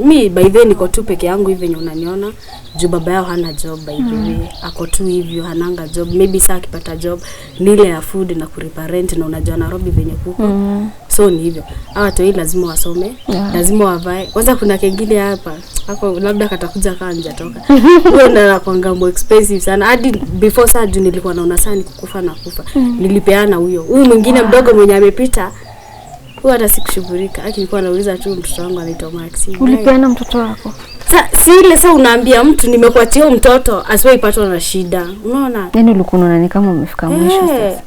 Me by then niko tu peke yangu hivi venye unaniona. Juu baba yao hana job by the way. Ako tu hivyo hananga job. Maybe saa akipata job nile ya food na kulipa rent na unajua Nairobi venye kuko. So ni hivyo. Hawa tu lazima wasome, lazima wavae. Kwanza kuna kengine hapa. Hako labda katakuja kama njatoka. Huyo ndo anakuanga more expensive sana. Hadi before saa juu nilikuwa naona saa nikukufa na kufa. Nilipeana huyo. Huyu mwingine mdogo mwenye amepita. Huwa hata sikushughulika. Akilikuwa anauliza tu mtoto wangu anaitwa Maxi. Ulipeana mtoto wako? Si ile sasa unaambia mtu nimekuachia mtoto asiwe ipatwa na shida. Unaona? Yaani ulikuwa unaona kama umefika mwisho sasa.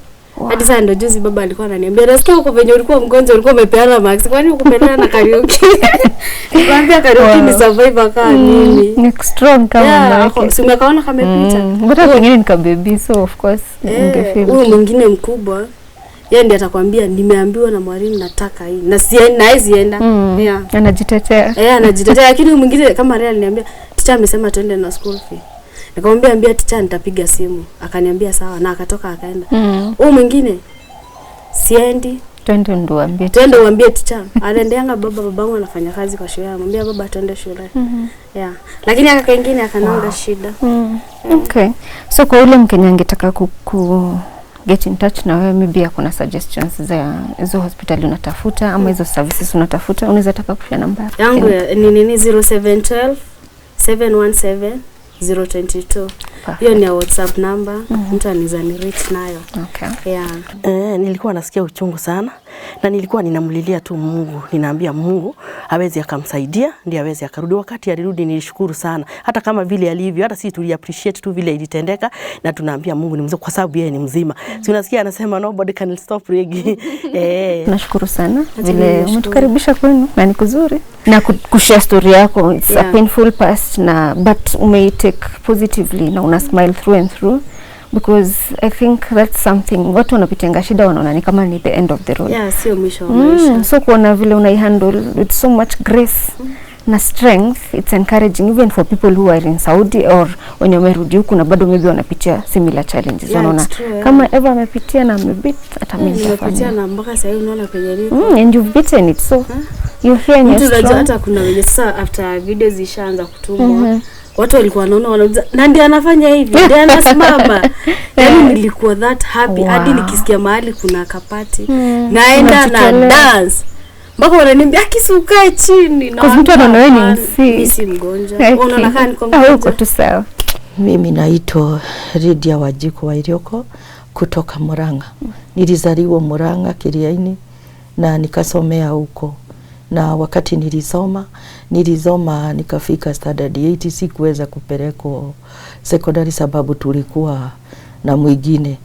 Hadi sasa ndio juzi baba alikuwa ananiambia nasikia uko venye ulikuwa mgonjwa ulikuwa umepeana Max. Kwani ukupeleka na karaoke? Nikwambia karaoke ni survivor kama mimi. Ni strong kama mama. Si umekaona kama pita. Ngoja pengine nika baby so of course ungefeel. Huyu mwingine mkubwa yeye ndiye atakwambia nimeambiwa na mwalimu nataka hii. Na siwezi enda. Anajitetea. Anajitetea lakini huyu mwingine kama Rea aliniambia teacher amesema twende na school fee. Nikamwambia ambia teacher nitapiga simu. Akaniambia sawa na akatoka akaenda. Huyu mwingine siendi. Twende ndo ambie. Twende uambie teacher. Anaendeanga babangu anafanya kazi kwa shule. Anamwambia baba twende shule. Lakini aka kingine akananga shida. Okay. So kwa yule Mkenya angetaka get in touch na wewe, maybe kuna suggestions za hizo hospitali unatafuta ama hizo services unatafuta, unaweza taka kushare namba yangu ni 0712 717 022. Hiyo ni WhatsApp number, mtu anaweza ni reach nayo. Okay. Yeah. Nilikuwa nasikia uchungu sana na nilikuwa ninamlilia tu Mungu. Ninaambia Mungu aweze akamsaidia ndiye aweze akarudi. Wakati alirudi nilishukuru sana. Hata kama vile alivyo, hata sisi tuli appreciate tu vile ilitendeka na tunaambia Mungu ni mzima kwa sababu yeye ni mzima. Si unasikia anasema nobody can stop praying. Nashukuru sana vile umetukaribisha kwenu na ni kuzuri na kushare story yako. It's a painful past na but take positively na una smile through and through, because I think that's something watu wanapitenga shida wanaona ni kama ni the end of the road. Yeah, sio mwisho wa maisha. So kuona vile unaihandle with so much grace na strength, it's encouraging even for people who are in Saudi or wenye wamerudi huku na bado maybe wanapitia similar challenges. Wanaona kama Eva amepitia na amebit hata mimi nimepitia na mpaka sasa hivi unaona penye niko. And you've beaten it, so you hear and you're strong. Hata kuna wenye sasa after videos zishaanza kutumwa watu walikuwa wanaona na ndiye anafanya hivi, ndiye anasimama. Yaani nilikuwa that happy hadi nikisikia mahali kuna kapati naenda na dance. Mpaka wananiambia akisukae chini na kwa mtu anaona wewe ni si mgonjwa. Unaona kama niko mgonjwa. Uko tu sawa. Mimi naitwa Lydia Wajiko wa Irioko kutoka Murang'a. Nilizaliwa Murang'a Kiriaini na nikasomea huko. Na wakati nilisoma nikafika standard 8, sikuweza kupelekwa secondary sababu tulikuwa na mwingine.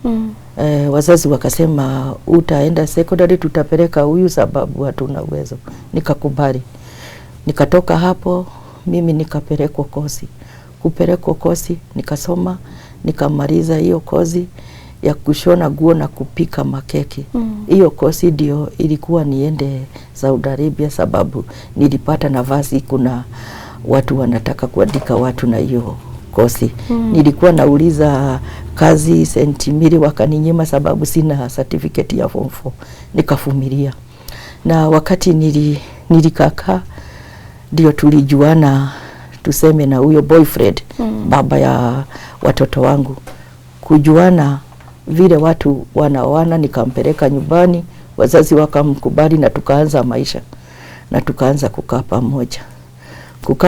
Wazazi wakasema utaenda secondary, tutapeleka huyu sababu hatuna uwezo. Nikakubali. Nikatoka hapo mimi nikapelekwa kozi. Kupelekwa kozi nikasoma, nikamaliza hiyo kozi ya kushona nguo na kupika makeki. Hiyo kozi ndio ilikuwa niende Saudi Arabia sababu nilipata nafasi, kuna watu wanataka kuandika watu na hiyo kozi. Nilikuwa nauliza kazi St. Mary wakaninyima sababu sina certificate ya form 4. Nikavumilia. Na wakati nilikaka ndio tulijuana tuseme na huyo boyfriend, baba ya watoto wangu. Kujuana vile watu wanaoana, nikampeleka nyumbani, wazazi wakamkubali na tukaanza maisha. Na tukaanza kukaa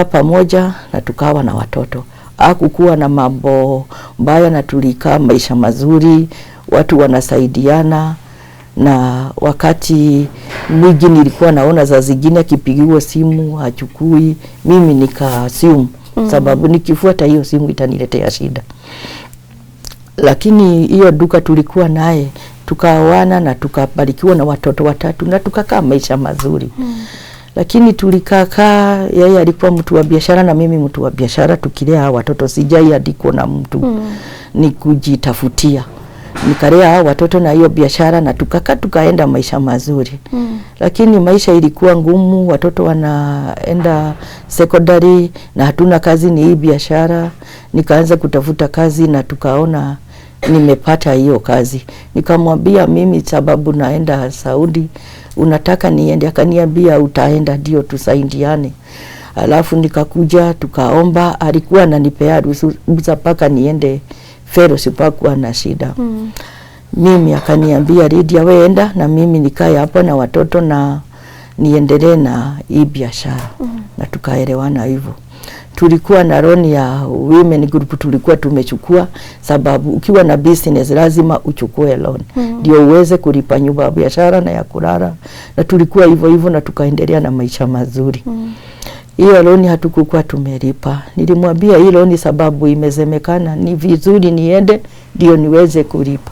pamoja na tukawa na watoto. Hakukuwa na mambo mbaya na tulikaa maisha mazuri, watu wanasaidiana. Na wakati mwingi nilikuwa naona za zingine kipigiwa simu hachukui, mimi nikasimu sababu nikifuata hiyo simu itaniletea shida. Lakini hiyo duka tulikuwa naye, tukaoana na tukabarikiwa na watoto 3 na tukakaa maisha mazuri. Lakini tulikaa, yeye alikuwa mtu wa biashara na mimi mtu wa biashara, tukilea watoto sijai hadi kuona mtu ni kujitafutia. Nikalea watoto na hiyo biashara na tukaenda maisha mazuri. Lakini maisha ilikuwa ngumu, watoto wanaenda secondary na hatuna kazi, ni hii biashara. Nikaanza kutafuta kazi na tukaona nimepata hiyo kazi. Nikamwambia mimi sababu naenda Saudi, unataka niende? Akaniambia utaenda ndio tusaidiane. Alafu nikakuja tukaomba, alikuwa ananipea ruhusa paka niende fellowship, hakuwa na shida. Mimi akaniambia Lydia wewe enda na mimi nikae hapo na watoto na niendelee na hii biashara. Na tukaelewana hivyo. Tulikuwa na loan ya women group tulikuwa tumechukua sababu ukiwa na business lazima uchukue loan ndio uweze kulipa nyumba ya biashara na ya kulala. Na tulikuwa hivyo na tukaendelea na maisha mazuri. Hiyo loan hatukukuwa tumelipa. Nilimwambia hii loan sababu imezemekana ni vizuri niende ndio niweze kulipa.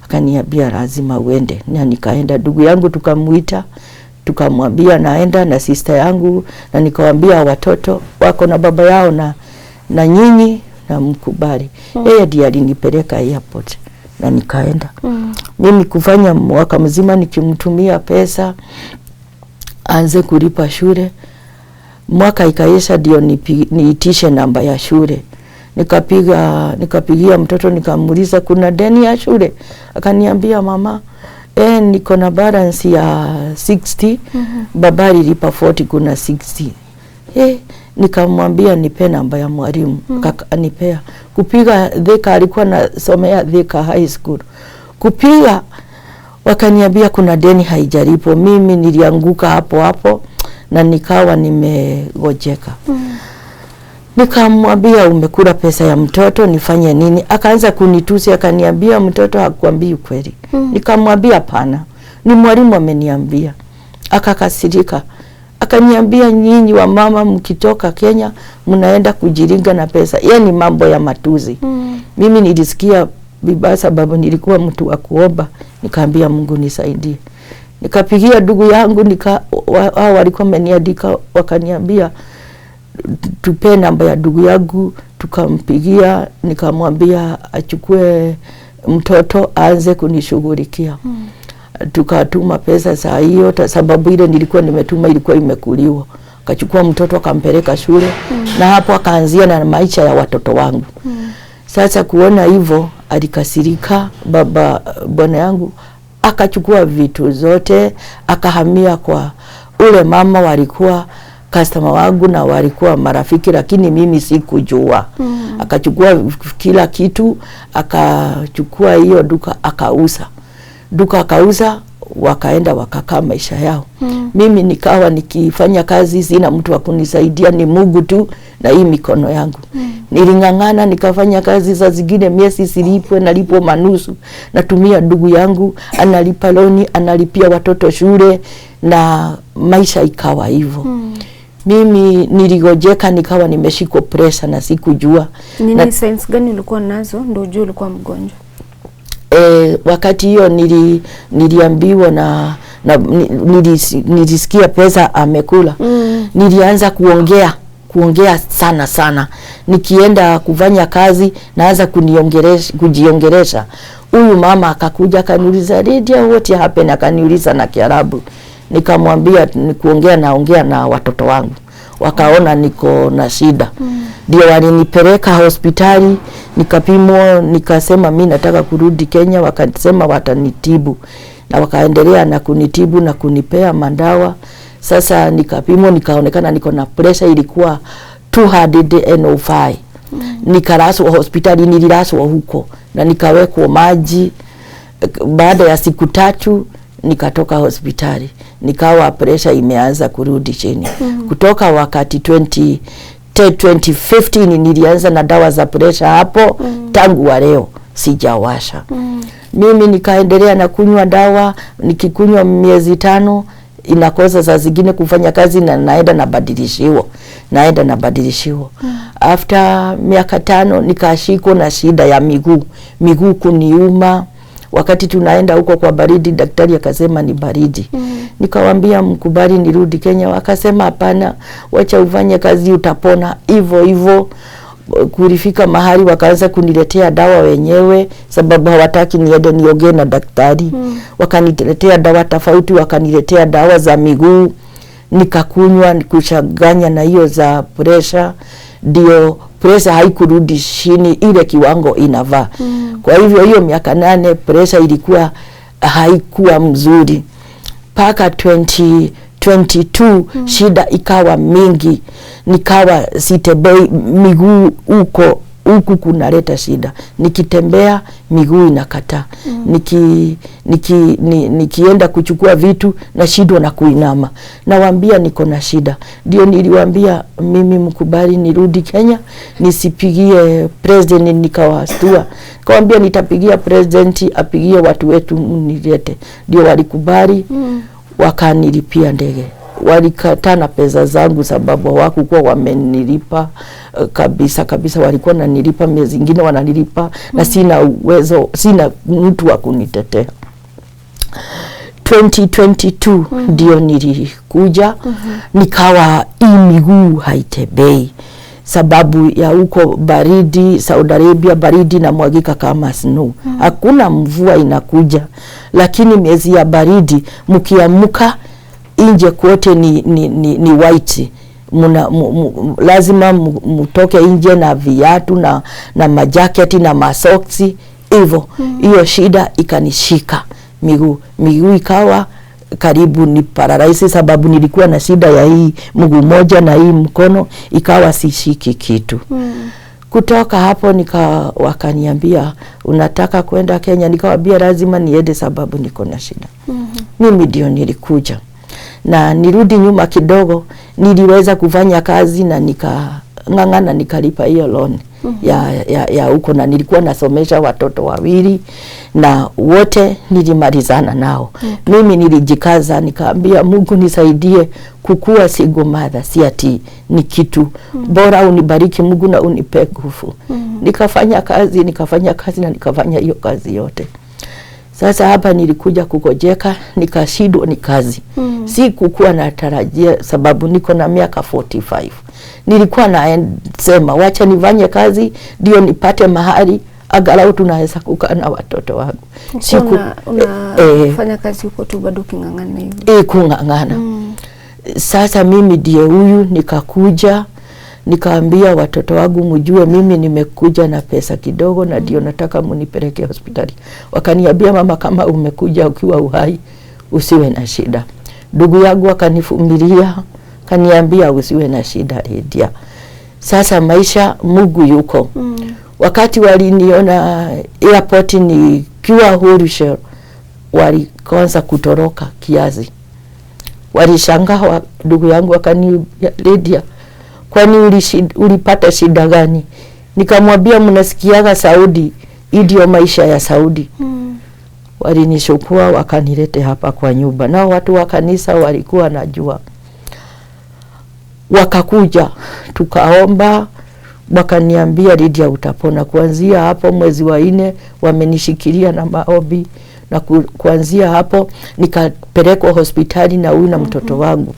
Akaniambia lazima uende. Na nikaenda, ndugu yangu tukamuita, tukamwambia naenda na sister yangu, na nikawaambia watoto wako na baba yao na nyinyi na mkubali. Yeye ndiye alinipeleka airport na nikaenda. Mimi kufanya mwaka mzima nikimtumia pesa aanze kulipa shule. Mwaka ikaisha ndio niitishe namba ya shule. Nikapigia mtoto nikamuuliza kuna deni ya shule. Akaniambia mama, niko na balance ya 60, baba alilipa 40, kuna 60. Nikamwambia nipe namba ya mwalimu, akanipea. Kupiga Thika, alikuwa nasomea Thika High School. Kupiga wakaniambia kuna deni haijalipo. Mimi nilianguka hapo na nikawa nimegojeka. Nikamwambia umekula pesa ya mtoto, nifanye nini? Akaanza kunitusi, akaniambia mtoto hakuambii ukweli. Nikamwambia hapana, ni mwalimu ameniambia. Akakasirika. Akaniambia nyinyi wa mama mkitoka Kenya mnaenda kujiringa na pesa. Yaani mambo ya matuzi. Mimi nilisikia vibaya sababu nilikuwa mtu wa kuomba. Nikaambia Mungu nisaidie. Nikapigia ndugu yangu, hao walikuwa wameniandika, wakaniambia tupe namba ya ndugu yangu. Tukampigia, nikamwambia achukue mtoto aanze kunishughulikia. Tukatuma pesa saa hiyo, sababu ile nilikuwa nimetuma ilikuwa imekuliwa. Akachukua mtoto akampeleka shule, na hapo akaanzia na maisha ya watoto wangu. Sasa kuona hivyo alikasirika. Bwana yangu akachukua vitu zote, akahamia kwa ule mama walikuwa customer wangu na walikuwa marafiki, lakini mimi sikujua. Akachukua kila kitu, akachukua hiyo duka akauza, wakaenda wakakaa maisha yao. Mimi nikawa nikifanya kazi, sina mtu wa kunisaidia, ni Mungu tu na hii mikono yangu. Nilingangana nikafanya kazi za zingine, miezi silipwe, nalipo manusu, natumia ndugu yangu, analipa loni, analipia watoto shule, na maisha ikawa hivyo. Mimi niligojeka, nikawa nimeshikwa pressure na sikujua. Nini signs gani ulikuwa nazo ndio ujue ulikuwa mgonjwa? Wakati hiyo niliambiwa nilisikia pesa amekula. Nilianza kuongea sana. Nikienda kufanya kazi naanza kujiongelesha. Huyu mama akakuja akaniuliza, "Lydia, what happened?" Akaniuliza na Kiarabu. Nikamwambia naongea na watoto wangu. Wakaona niko na shida. Ndio walinipeleka hospitali, nikapimwa, nikasema mimi nataka kurudi Kenya, wakasema watanitibu. Na wakaendelea na kunitibu na kunipea madawa. Sasa nikapimwa, nikaonekana niko na pressure ilikuwa 205. Nikaraswa hospitali, niliraswa huko na nikawekwa maji. Baada ya siku 3 nikatoka hospitali. Nikawa pressure imeanza kurudi chini. Kutoka wakati 2015 nilianza na dawa za pressure hapo, tangu wa leo sijawasha. Mimi nikaendelea na kunywa dawa, nikikunywa miezi 5 inakosa saa zingine kufanya kazi na naenda nabadilishiwa. After miaka 5 nikashikwa na shida ya miguu kuniuma. Wakati tunaenda huko kwa baridi, daktari akasema ni baridi. Nikamwambia mkubali nirudi Kenya, wakasema hapana, wacha ufanye kazi utapona. Hivyo kulifika mahali wakaanza kuniletea dawa wenyewe, sababu hawataki niende niongee na daktari. Wakaniletea dawa tofauti, wakaniletea dawa za miguu, nikakunywa, kuchanganya na hiyo za pressure. Ndio pressure haikurudi chini ile kiwango inavaa. Kwa hivyo hiyo miaka 8 pressure ilikuwa haikuwa mzuri. Paka 2022 shida ikawa mingi. Nikawa sitembei, miguu huku kunaleta shida. Nikitembea miguu inakataa. Nikienda kuchukua vitu na shida na kuinama. Nawaambia niko na shida. Ndio niliwaambia mimi mkubali nirudi Kenya, nisipigie president, nikawastua. Kawaambia nitapigia president apigie watu wetu nilete. Ndio walikubali, wakanilipia ndege. Walikataa na pesa zangu sababu hawakuwa wamenilipa kabisa. Walikuwa wananilipa miezi zingine wananilipa, na sina uwezo, sina mtu wa kunitetea. 2022 ndio nilikuja, nikawa miguu haitembei sababu ya huko baridi, Saudi Arabia baridi na mwagika kama snow. Hakuna mvua inakuja, lakini miezi ya baridi mkiamuka nje kote ni white. Lazima mtoke nje na viatu na majaketi na masoksi hivyo. Hiyo shida ikanishika miguu ikawa karibu ni paralysis, sababu nilikuwa na shida ya hii mguu moja na hii mkono ikawa sishiki kitu. Kutoka hapo wakaniambia unataka kwenda Kenya, nikawaambia lazima niende sababu niko na shida. Mimi ndio nilikuja. Na nirudi nyuma kidogo, niliweza kufanya kazi na nikang'ang'ana nikalipa hiyo loan ya huko, na nilikuwa nasomesha watoto wawili na wote nilimalizana nao. Mimi nilijikaza nikaambia Mungu nisaidie kukua single mother, si ati ni kitu bora, unibariki Mungu na unipe nguvu. Nikafanya kazi na nikafanya hiyo kazi yote. Sasa hapa nilikuja kukojeka, nikashindwa ni kazi. Si kukuwa na tarajia sababu niko na miaka 45. Nilikuwa nasema wacha nifanye kazi ndio nipate mahali angalau tunaweza kukaa na watoto wangu. Unafanya kazi huko tu bado kung'ang'ana hivi. Kung'ang'ana. Sasa mimi ndiye huyu nikakuja nikaambia watoto wangu mjue mimi nimekuja na pesa kidogo na ndio nataka munipeleke hospitali. Wakaniambia mama, kama umekuja ukiwa uhai usiwe na shida. Ndugu yangu akanivumilia, kaniambia usiwe na shida Lydia. Sasa maisha Mungu yuko. Wakati waliniona airport nikiwa wheelchair, walianza kutoroka kiasi. Walishangaa ndugu yangu akaniambia Lydia, kwani ulipata shida gani? Nikamwambia mnasikiaga Saudi, ndio maisha ya Saudi. Walinishukua wakanilete hapa kwa nyumba. Nao watu wa kanisa walikuwa najua. Wakakuja, tukaomba, wakaniambia Lydia utapona. Kuanzia hapo mwezi wa 4 wamenishikilia na maombi, na kuanzia hapo nikapelekwa hospitali na huyu na mtoto wangu.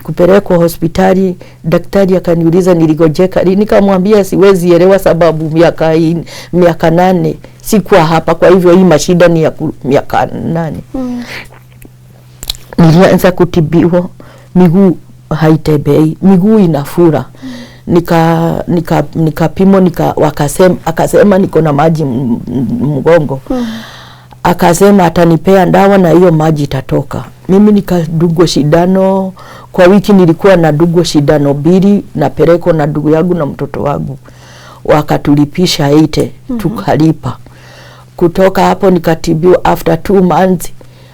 Kupelekwa hospitali, daktari akaniuliza niligojeka. Nikamwambia siwezi elewa sababu miaka 8 sikuwa hapa, kwa hivyo hii mashida ni ya miaka 8. Nilianza kutibiwa, miguu haitembei, miguu inafura. Nikapimo akasema niko na maji mgongo. Akasema atanipea dawa na hiyo maji itatoka. Mimi nikadungwa shindano. Kwa wiki nilikuwa na dungwa shindano 2 na peleko na ndugu yangu na mtoto wangu. Wakatulipisha 80, tukalipa. Kutoka hapo nikatibiwa. After 2 months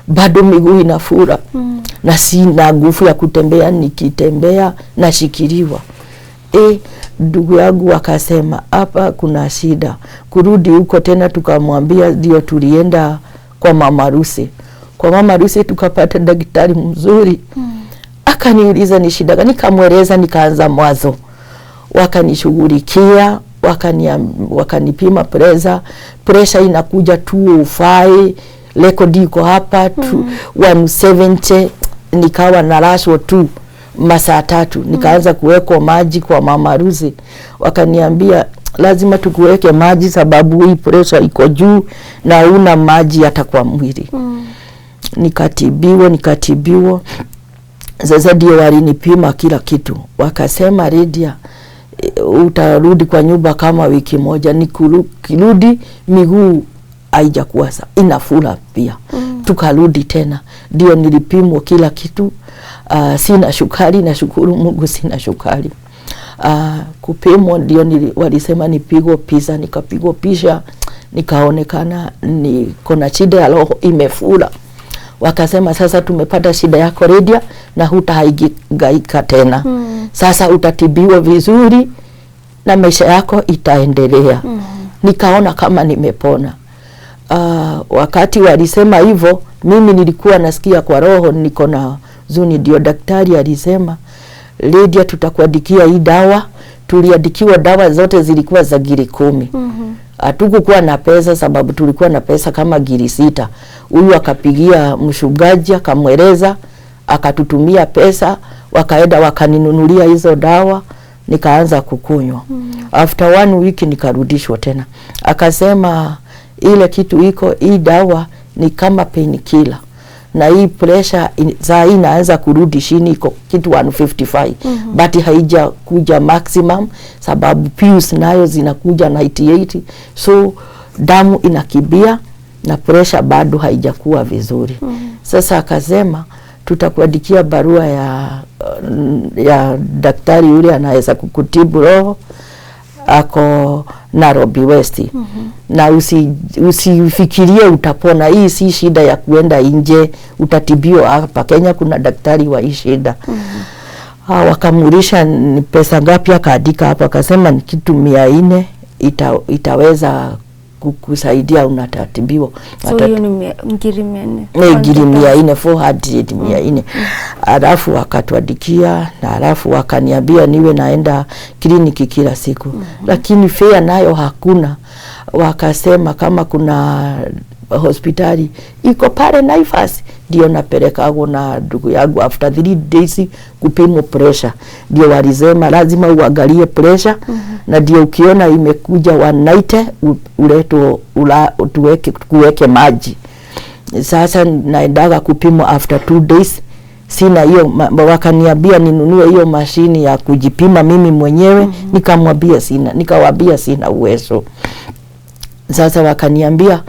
bado miguu inafura. Na sina nguvu ya kutembea, nikitembea nashikiliwa. Ndugu yangu akasema hapa kuna shida. Kurudi huko tena tukamwambia, ndio tulienda kwa mama harusi. Kwa mama harusi tukapata daktari mzuri. Akaniuliza ni shida gani, nikamweleza, nikaanza mwanzo. Wakanishughulikia, wakanipima pressure inakuja 205, record iko hapa 170. Nikawa na rasho tu masaa 3. Nikaanza kuwekwa maji kwa mama harusi. Wakaniambia lazima tukuweke maji sababu hii pressure iko juu na una maji hata kwa mwili. Nikatibiwa. Sasa ndio walinipima kila kitu. Wakasema Lydia utarudi kwa nyumba kama wiki moja. Nikirudi miguu haijakuwa inafura pia. Tukarudi tena. Ndio nilipimwa kila kitu. Sina shukari, na shukuru Mungu sina shukari. Kupimwa ndio walisema nipigwe pisa, nikapigwa pisha, nikaonekana niko na shida ya roho imefura. Wakasema sasa tumepata shida yako Lydia na hutahangaika tena. Sasa utatibiwa vizuri na maisha yako itaendelea. Nikaona kama nimepona. Wakati walisema hivyo, mimi nilikuwa nasikia kwa roho niko na zuni. Ndio daktari alisema Lydia tutakuandikia hii dawa. Tuliandikiwa dawa zote zilikuwa za giri 10. Hatukukuwa na pesa sababu tulikuwa na pesa kama giri 6. Huyu akapigia mshugaji akamweleza, akatutumia pesa, wakaenda wakaninunulia hizo dawa, nikaanza kukunywa. After 1 week nikarudishwa tena. Akasema ile kitu iko, hii dawa ni kama painkiller. Na hii pressure saa hii inaanza kurudi chini, iko kitu 155. But haija kuja maximum sababu pills nayo zinakuja 98. So damu inakibia na pressure bado haijakuwa vizuri. Sasa akasema tutakuandikia barua ya daktari yule anaweza kukutibu roho, ako Nairobi West. Na usifikirie utapona. Hii si shida ya kuenda nje, utatibiwa hapa Kenya, kuna daktari wa hii shida. Wakamuulisha ni pesa ngapi, akaandika hapo, akasema ni kitu 400 itaweza kukusaidia unatatibiwa. So hiyo ni ngiri 400. Ngiri 400, 400. Alafu wakatuandikia na alafu wakaniambia niwe naenda kliniki kila siku. Lakini fare nayo hakuna. Wakasema kama kuna hospitali iko pale Naivas, ndio napeleka na ndugu yangu after 3 days kupimwa pressure. Ndio walisema lazima uangalie pressure, na ndio ukiona imekuja 190 uleto kuweke maji. Sasa naendaga kupimwa after 2 days. Sina hiyo, wakaniambia ninunue hiyo mashini ya kujipima mimi mwenyewe. Nikamwambia sina, nikawaambia sina uwezo. Sasa wakaniambia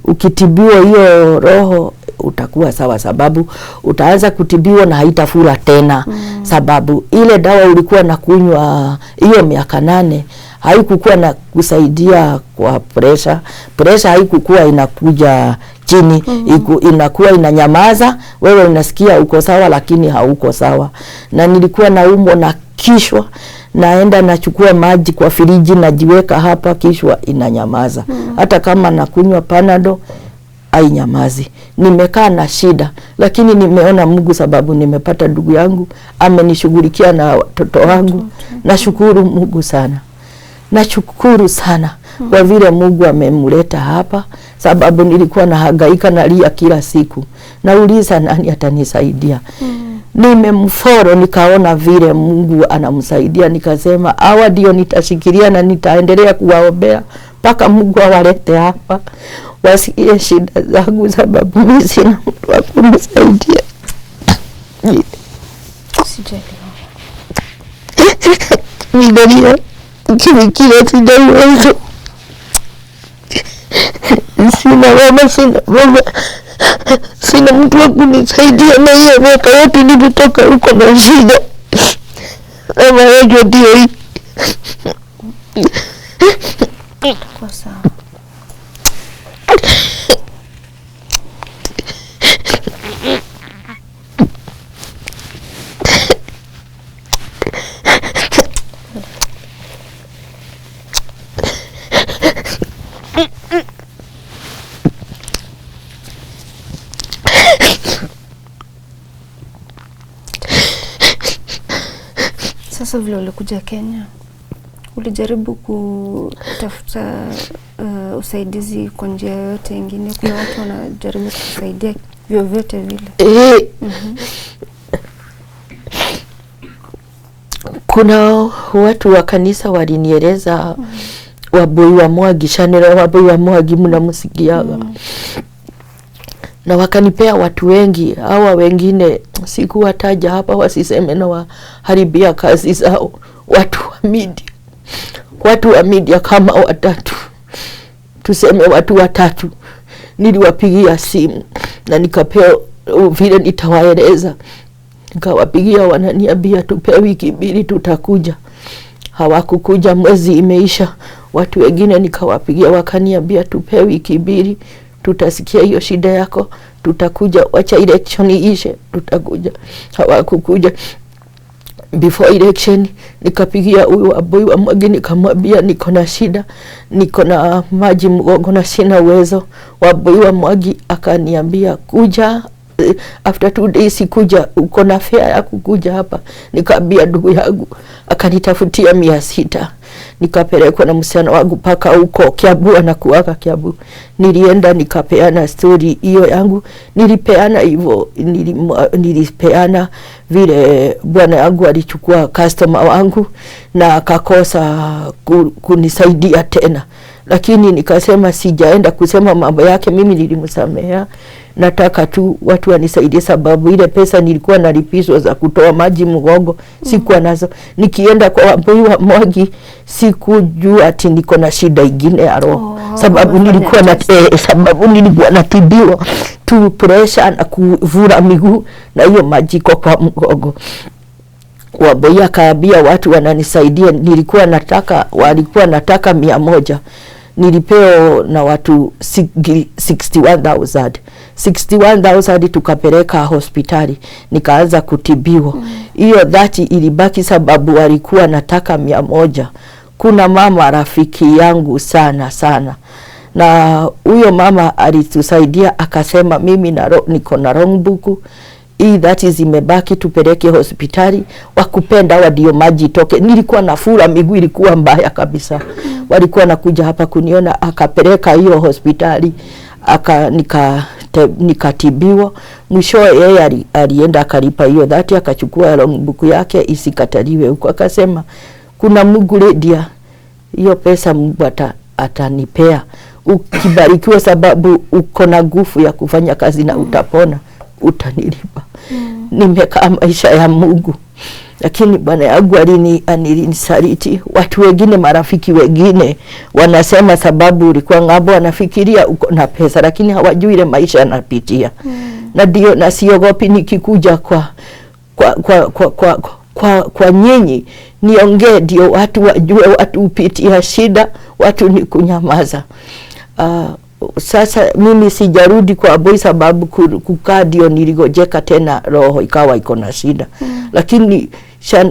ukitibiwa hiyo roho utakuwa sawa, sababu utaanza kutibiwa na haitafura tena. Sababu ile dawa ulikuwa na kunywa hiyo miaka 8 haikukuwa na kusaidia kwa pressure haikukuwa inakuja chini, inakuwa inanyamaza, wewe unasikia uko sawa lakini hauko sawa. Na nilikuwa naumwa na kichwa, naenda nachukua maji kwa friji najiweka hapa, kichwa inanyamaza. Hata kama nakunywa panado hainyamazi. Nimekaa na shida, lakini nimeona Mungu, sababu nimepata ndugu yangu amenishughulikia na watoto wangu. Nashukuru Mungu sana. Nashukuru sana kwa vile Mungu amemleta hapa, sababu nilikuwa nahangaika nalia kila siku. Nauliza nani atanisaidia. Nimemfollow nikaona vile Mungu anamsaidia, nikasema hawa ndio nitashikilia na nitaendelea kuwaombea mpaka Mungu awalete hapa wasikie shida zangu, sababu mimi sina mtu wa kunisaidia. Nidalia kile sina uwezo. Sina mama, sina mtu wa kunisaidia, na hiyo miaka yote nilitoka huko na shida. Mama yangu ndio hii. Kwa sawa. Sasa vile ulikuja Kenya, ulijaribu kutafuta usaidizi kwa njia yoyote nyingine? Kuna watu wanajaribu kusaidia vyovyote vile. Kuna watu wa kanisa walinieleza, Waboi wa Mwagi, Shanera Waboi wa Mwagi mnamsikiaga. Na wakanipea watu wengi, hawa wengine sikuwataja hapa wasiseme na waharibia kazi zao. Watu wa media kama 3, tuseme watu 3, niliwapigia simu na nikapea vile nitawaeleza. Nikawapigia, wananiambia tupe wiki 2 tutakuja. Hawakukuja, mwezi imeisha. Watu wengine nikawapigia, wakaniambia tupe wiki 2 tutasikia hiyo shida yako, tutakuja, wacha election iishe tutakuja. Hawakukuja. Before election nikapigia huyu Waboi wa Mwagi, nikamwambia niko na shida, niko na maji mgongo na sina uwezo. Waboi wa Mwagi akaniambia kuja, after 2 days kuja, uko na fare ya kukuja hapa. Nikaambia ndugu yangu, akanitafutia 600. Nikapelekwa na msichana wangu paka huko Kiambu, anakuaka Kiambu. Nilienda nikapeana story hiyo yangu, nilipeana hivyo, nilipeana vile bwana yangu alichukua customer wangu na akakosa kunisaidia tena. Lakini nikasema sijaenda kusema mambo yake, mimi nilimsamehea. Nataka tu watu wanisaidie, sababu ile pesa nilikuwa nalipishwa za kutoa maji mgongo sikuwa nazo. Nikienda kwa Waboi wa Mwagi sikujua ati niko na shida ingine ya roho, sababu nilikuwa natibiwa tu pressure na kuvura miguu na hiyo maji kwa mgongo. Waboi akaambia watu wananisaidia, walikuwa nataka 100. nilipewa na watu 61,000. 61,000 tukapeleka hospitali, nikaanza kutibiwa. Hiyo 30 ilibaki sababu walikuwa nataka 100. Kuna mama rafiki yangu sana sana, na huyo mama alitusaidia akasema, mimi niko na wrong book, hii 30 zimebaki tupeleke hospitali, wakupenda wadio maji toke. Nilikuwa nafura, miguu ilikuwa mbaya kabisa. Walikuwa nakuja hapa kuniona, akapeleka hiyo hospitali, nikatibiwa. Mwisho yeye alienda akalipa hiyo 30, akachukua wrong book yake isikataliwe huko. Akasema kuna Mungu Lydia, hiyo pesa Mungu atanipea ukibarikiwa, sababu uko na nguvu ya kufanya kazi na utapona, utanilipa. Nimekaa maisha ya Mungu, lakini bwana yangu alinisaliti. Watu wengine, marafiki wengine wanasema sababu ulikuwa ng'ambo, wanafikiria uko na pesa, lakini hawajui ile maisha yanapitia. Na ndio nasiogopi nikikuja kwa nyinyi niongee, ndio watu wajue, watu upitia shida, watu ni kunyamaza. Sasa mimi sijarudi kwa boy sababu kukaa ndio niligojeka tena, roho ikawa iko na shida. Lakini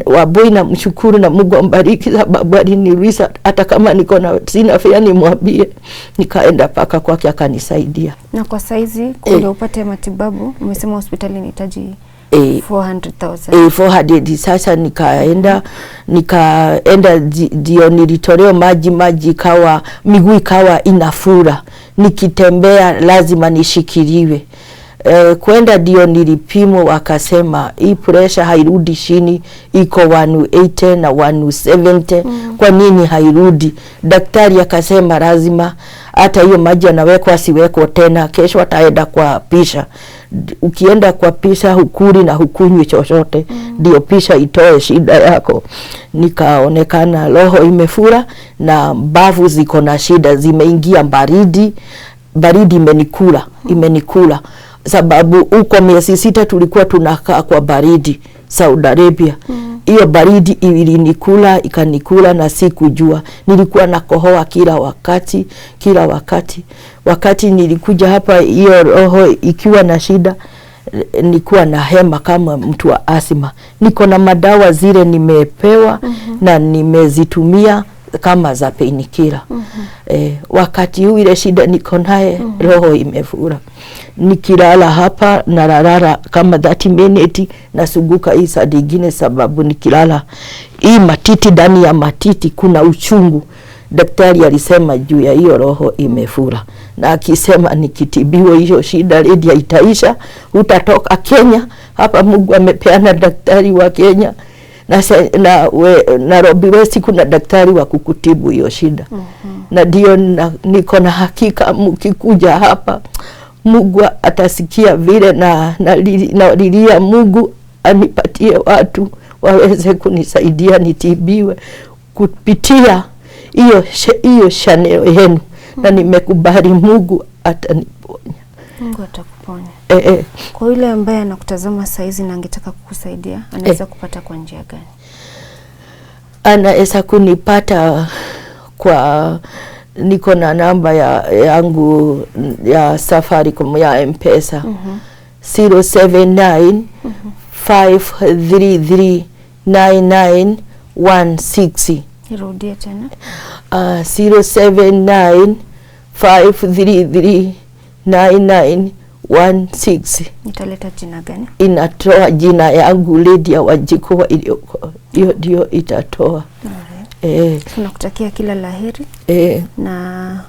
Waboi na mshukuru na Mungu ambariki, sababu aliniuliza hata kama niko na sina fare nimwambie, nikaenda paka kwake akanisaidia. Na kwa saizi ndio upate matibabu, umesema hospitali inahitaji 400,000. 400. Sasa nikaenda ndio nilitolewa maji kawa miguu ikawa inafura, nikitembea lazima nishikiliwe. Kwenda ndio nilipimwa, wakasema hii pressure hairudi chini, iko 180 na 170. Kwa nini hairudi? Daktari akasema lazima hata hiyo maji anawekwa asiwekwa tena, kesho ataenda kwa pisha. Ukienda kwa pisha hukuri na hukunywi chochote, ndio pisha itoe shida yako. Nikaonekana roho imefura na mbavu ziko na shida, zimeingia baridi imenikula. Sababu uko miezi 6 tulikuwa tunakaa kwa baridi Saudi Arabia. Hiyo baridi ikanikula na sikujua. Nilikuwa nakohoa kila wakati. Wakati nilikuja hapa, hiyo roho ikiwa na shida, nilikuwa na hema kama mtu wa asima. Niko na madawa zile nimepewa na nimezitumia kama za painkiller. Wakati huu ile shida niko naye, roho imefura. Nikilala hapa na rarara kama 30 minutes nasuguka hii saa nyingine, sababu nikilala hii matiti, ndani ya matiti kuna uchungu. Daktari alisema juu ya hiyo roho imefura, na akisema nikitibiwa hiyo shida Lydia itaisha, utatoka Kenya. Hapa Mungu amepeana daktari wa Kenya na Nairobi West kuna daktari wa kukutibu hiyo shida. Na ndio niko na hakika mkikuja hapa Mungu atasikia vile na lilia Mungu anipatie watu waweze kunisaidia nitibiwe kupitia hiyo channel yenu. Na nimekubali Mungu ataniponya. Mungu atakuponya. Kwa yule ambaye anakutazama saizi na angetaka kukusaidia, anaweza kupata kwa njia gani? Anaweza kunipata kwa, niko na namba yangu ya Safaricom ya M-Pesa. 079 533 9916. Irudie tena. 079 533 9916. Italeta jina gani? Inatoa jina yangu Lydia Wanjiku, hiyo ndio itatoa. Tunakutakia kila laheri. Na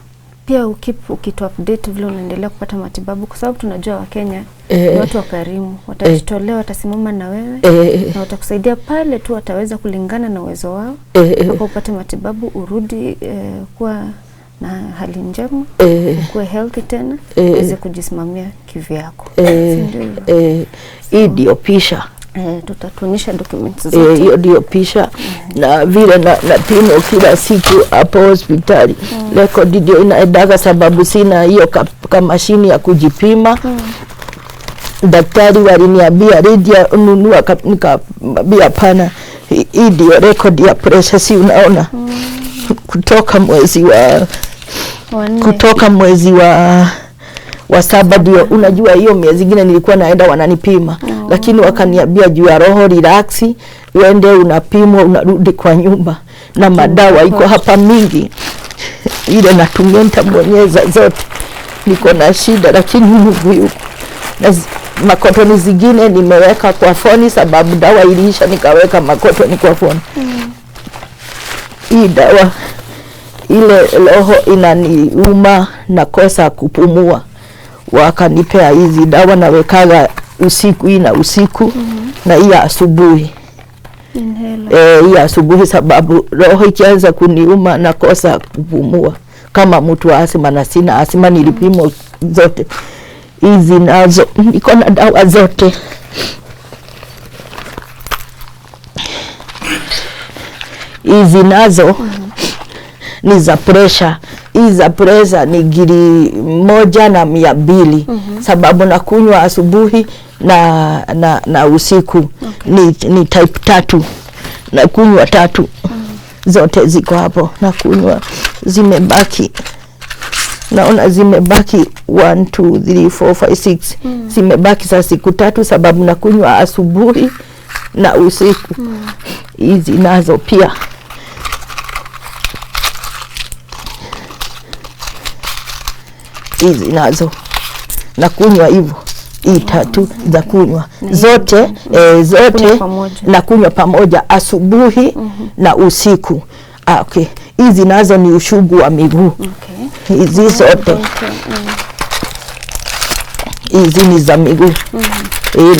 pia ukitu update vile unaendelea kupata matibabu, kwa sababu tunajua Wakenya ni watu wakarimu, watajitolea, watasimama na wewe na watakusaidia pale tu wataweza kulingana na uwezo wao. Hapo upate matibabu, urudi kuwa na hali njema, kuwa healthy tena, uweze kujisimamia kivyako. Hii ndio pisha. Tutatuonyesha documents zote. Hiyo ndio pisha. Na vile na pimo kila siku hapo hospitali. Record ndio inaendaga, sababu sina hiyo kama mashini ya kujipima. Daktari waliniambia Lydia ununua, nikamwambia hapana, hii ndio record ya pressure, si unaona? Kutoka mwezi wa kutoka mwezi wa saba ndio unajua hiyo miezi ingine nilikuwa naenda wananipima. Lakini wakaniambia juu ya roho relax, uende unapimwa unarudi kwa nyumba na madawa iko hapa mingi. Ile natumia nitabonyeza zote. Niko na shida lakini Mungu yuko. Na makotoni zingine nimeweka kwa foni sababu dawa iliisha, nikaweka makotoni kwa foni. Hii dawa ile roho inaniuma nakosa kupumua. Wakanipea hizi dawa na wekaga usiku hii na usiku na hii asubuhi. Hii asubuhi sababu roho ikianza kuniuma nakosa kupumua. Kama mtu wa asima na sina asima, nilipimo zote. Hizi nazo niko na dawa zote. Hizi nazo ni za pressure. Hizi za pressure ni 1,200 sababu nakunywa asubuhi na usiku. Ni type 3 nakunywa 3. Zote ziko hapo nakunywa. Zimebaki, naona zimebaki 1 2 3 4 5 6. Zimebaki za siku 3 sababu nakunywa asubuhi na usiku. Hizi nazo pia hizi nazo nakunywa hivyo. Hii 3 za kunywa zote zote nakunywa pamoja asubuhi na usiku. Okay. Hizi nazo ni ushugu wa miguu. Hizi zote hizi ni za miguu.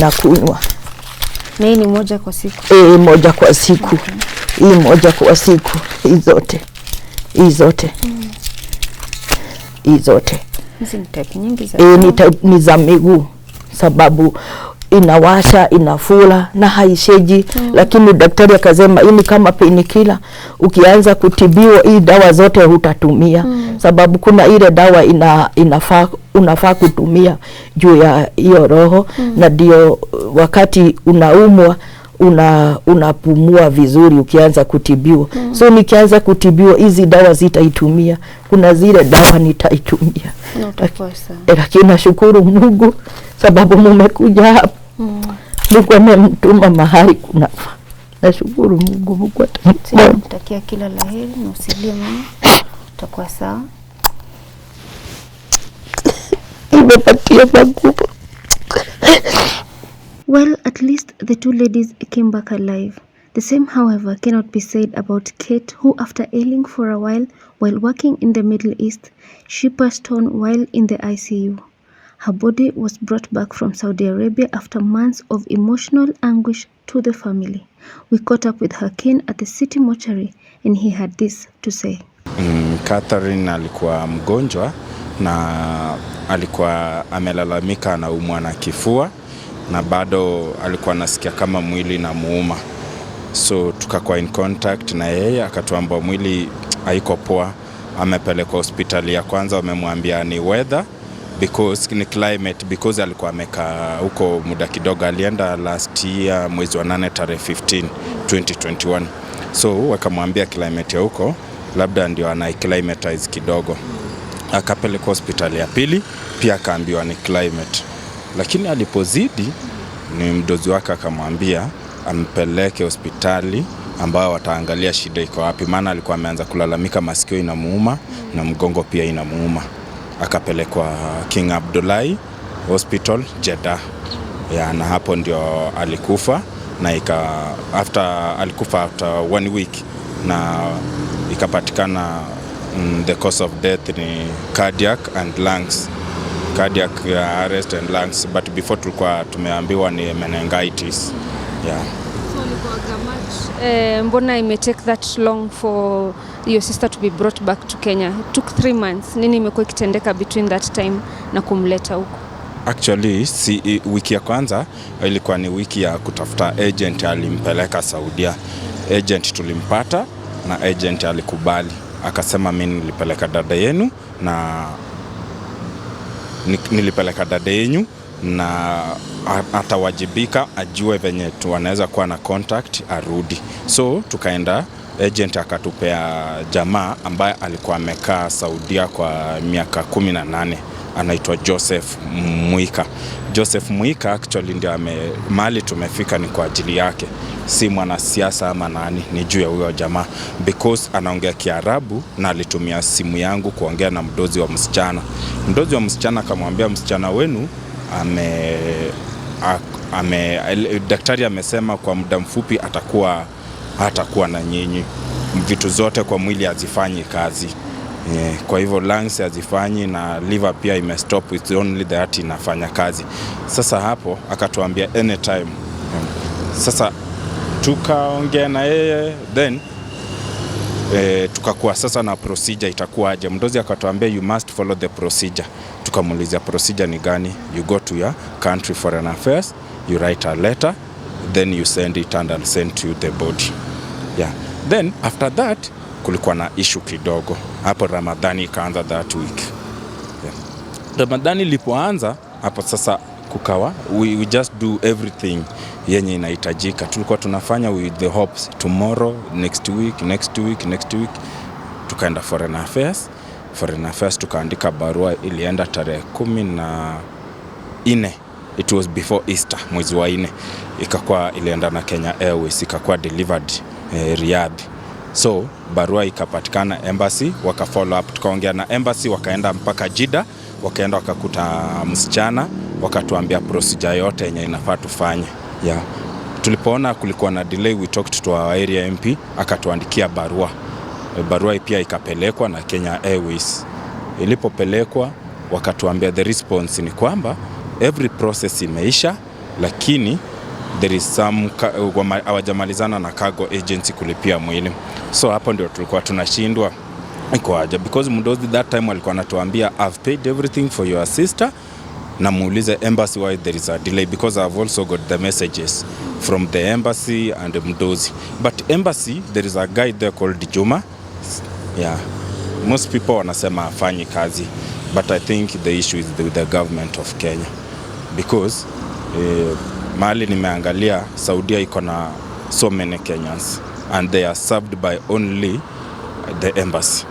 Nakunywa. Na hii ni moja kwa siku? Moja kwa siku. Hii moja kwa siku. Hii zote. Hii zote. Hii zote. Hizi ni type nyingi za ni za miguu sababu inawasha, inafula na haisheji. Lakini daktari akasema hii ni kama painkiller, ukianza kutibiwa hii dawa zote hutatumia. Sababu kuna ile dawa unafaa kutumia juu ya hiyo roho. Na ndio wakati unaumwa unapumua vizuri ukianza kutibiwa. So nikianza kutibiwa hizi dawa zitaitumia. Kuna zile dawa nitaitumia. Lakini nashukuru Mungu sababu mmekuja hapa. Mungu amemtuma mahali kunafaa. Nashukuru Mungu. Mungu atamtakia kila laheri na usilie mama. Utakuwa sawa. Imepatia magumu. Well, at least the two ladies came back alive. The same, however, cannot be said about Kate, who, after ailing for a while working in the Middle East, she passed on while in the ICU. Her body was brought back from Saudi Arabia after months of emotional anguish to the family. We caught up with her kin at the city mortuary and he had this to say. Catherine alikuwa mgonjwa na alikuwa amelalamika na umwa na kifua. Na bado alikuwa nasikia kama mwili na muuma. So tukakuwa in contact na yeye, akatuambia mwili haiko poa, amepelekwa hospitali ya kwanza, wamemwambia ni weather because ni climate, because alikuwa amekaa huko muda kidogo. Alienda last year mwezi wa 8 tarehe 15 2021. So wakamwambia climate ya huko labda ndio anaiclimatize kidogo. Akapelekwa hospitali ya pili, pia akaambiwa ni climate. Lakini alipozidi ni mdozi wake akamwambia ampeleke hospitali ambao wataangalia shida iko wapi, maana alikuwa ameanza kulalamika masikio inamuuma na mgongo pia inamuuma. Akapelekwa King Abdullahi Hospital Jeddah. Na hapo ndio alikufa na alikufa after 1 week na ikapatikana the cause of death ni cardiac and lungs. Cardiac arrest and lungs, but before tulikuwa tumeambiwa ni meningitis. Mbona ime take that long for your sister to be brought back to Kenya? It took 3 months. Nini imekuwa ikitendeka between that time na kumleta huko? Actually, wiki ya kwanza ilikuwa ni wiki ya kutafuta agent alimpeleka Saudia. Agent tulimpata na agent alikubali. Akasema mimi nilipeleka dada yenu na nilipeleka dada yenu na atawajibika, ajue venye wanaweza kuwa na contact arudi. So tukaenda agent akatupea jamaa ambaye alikuwa amekaa Saudia kwa miaka 18, anaitwa Joseph Muika. Joseph Muika actually ndio mahali tumefika ni kwa ajili yake, si mwanasiasa ama nani, ni juu ya huyo jamaa, because anaongea Kiarabu na alitumia simu yangu kuongea na mdozi wa msichana. Mdozi wa msichana akamwambia msichana wenu daktari amesema kwa muda mfupi hatakuwa na nyinyi, vitu zote kwa mwili hazifanyi kazi. Kwa hivyo lungs hazifanyi na liver pia imestop, it's only the heart inafanya kazi. Sasa hapo akatuambia anytime. Sasa tukaongea na yeye, then tukakuwa sasa na procedure itakuwaje. Mdozi akatuambia you must follow the procedure. Tukamuuliza procedure ni gani? You go to your country foreign affairs, you write a letter, then you send it and I'll send to you the body. Yeah. Then after that kulikuwa na issue kidogo. Hapo Ramadhani ikaanza that week. Yeah. Ramadhani ilipoanza hapo sasa kukawa we just do everything yenye inahitajika. Tulikuwa tunafanya with the hopes tomorrow, next week. Tukaenda foreign affairs tukaandika barua, ilienda tarehe 14. It was before Easter, mwezi wa 4. Ikakuwa ilienda na Kenya Airways, ikakuwa delivered Riyadh. So barua ikapatikana embassy, waka follow up, tukaongea na embassy, wakaenda mpaka Jeddah, wakaenda wakakuta msichana, wakatuambia procedure yote yenye inafaa tufanye. Yeah. Tulipoona kulikuwa na delay, we talked to our area MP, akatuandikia barua. Barua pia ikapelekwa na Kenya Airways. Ilipopelekwa wakatuambia the response ni kwamba every process imeisha, lakini there is some hawajamalizana na cargo agency kulipia mwili. So hapo ndio tulikuwa tunashindwa iko aje, because mdozi that time alikuwa anatuambia I've paid everything for your sister, na muulize embassy why there is a delay, because I've also got the messages from the embassy and mdozi. But embassy there is a guy there called Juma. Yeah. Most people wanasema afanyi kazi, but I think the issue is with the government of Kenya, because mahali nimeangalia Saudia iko na so many Kenyans and they are served by only the embassy.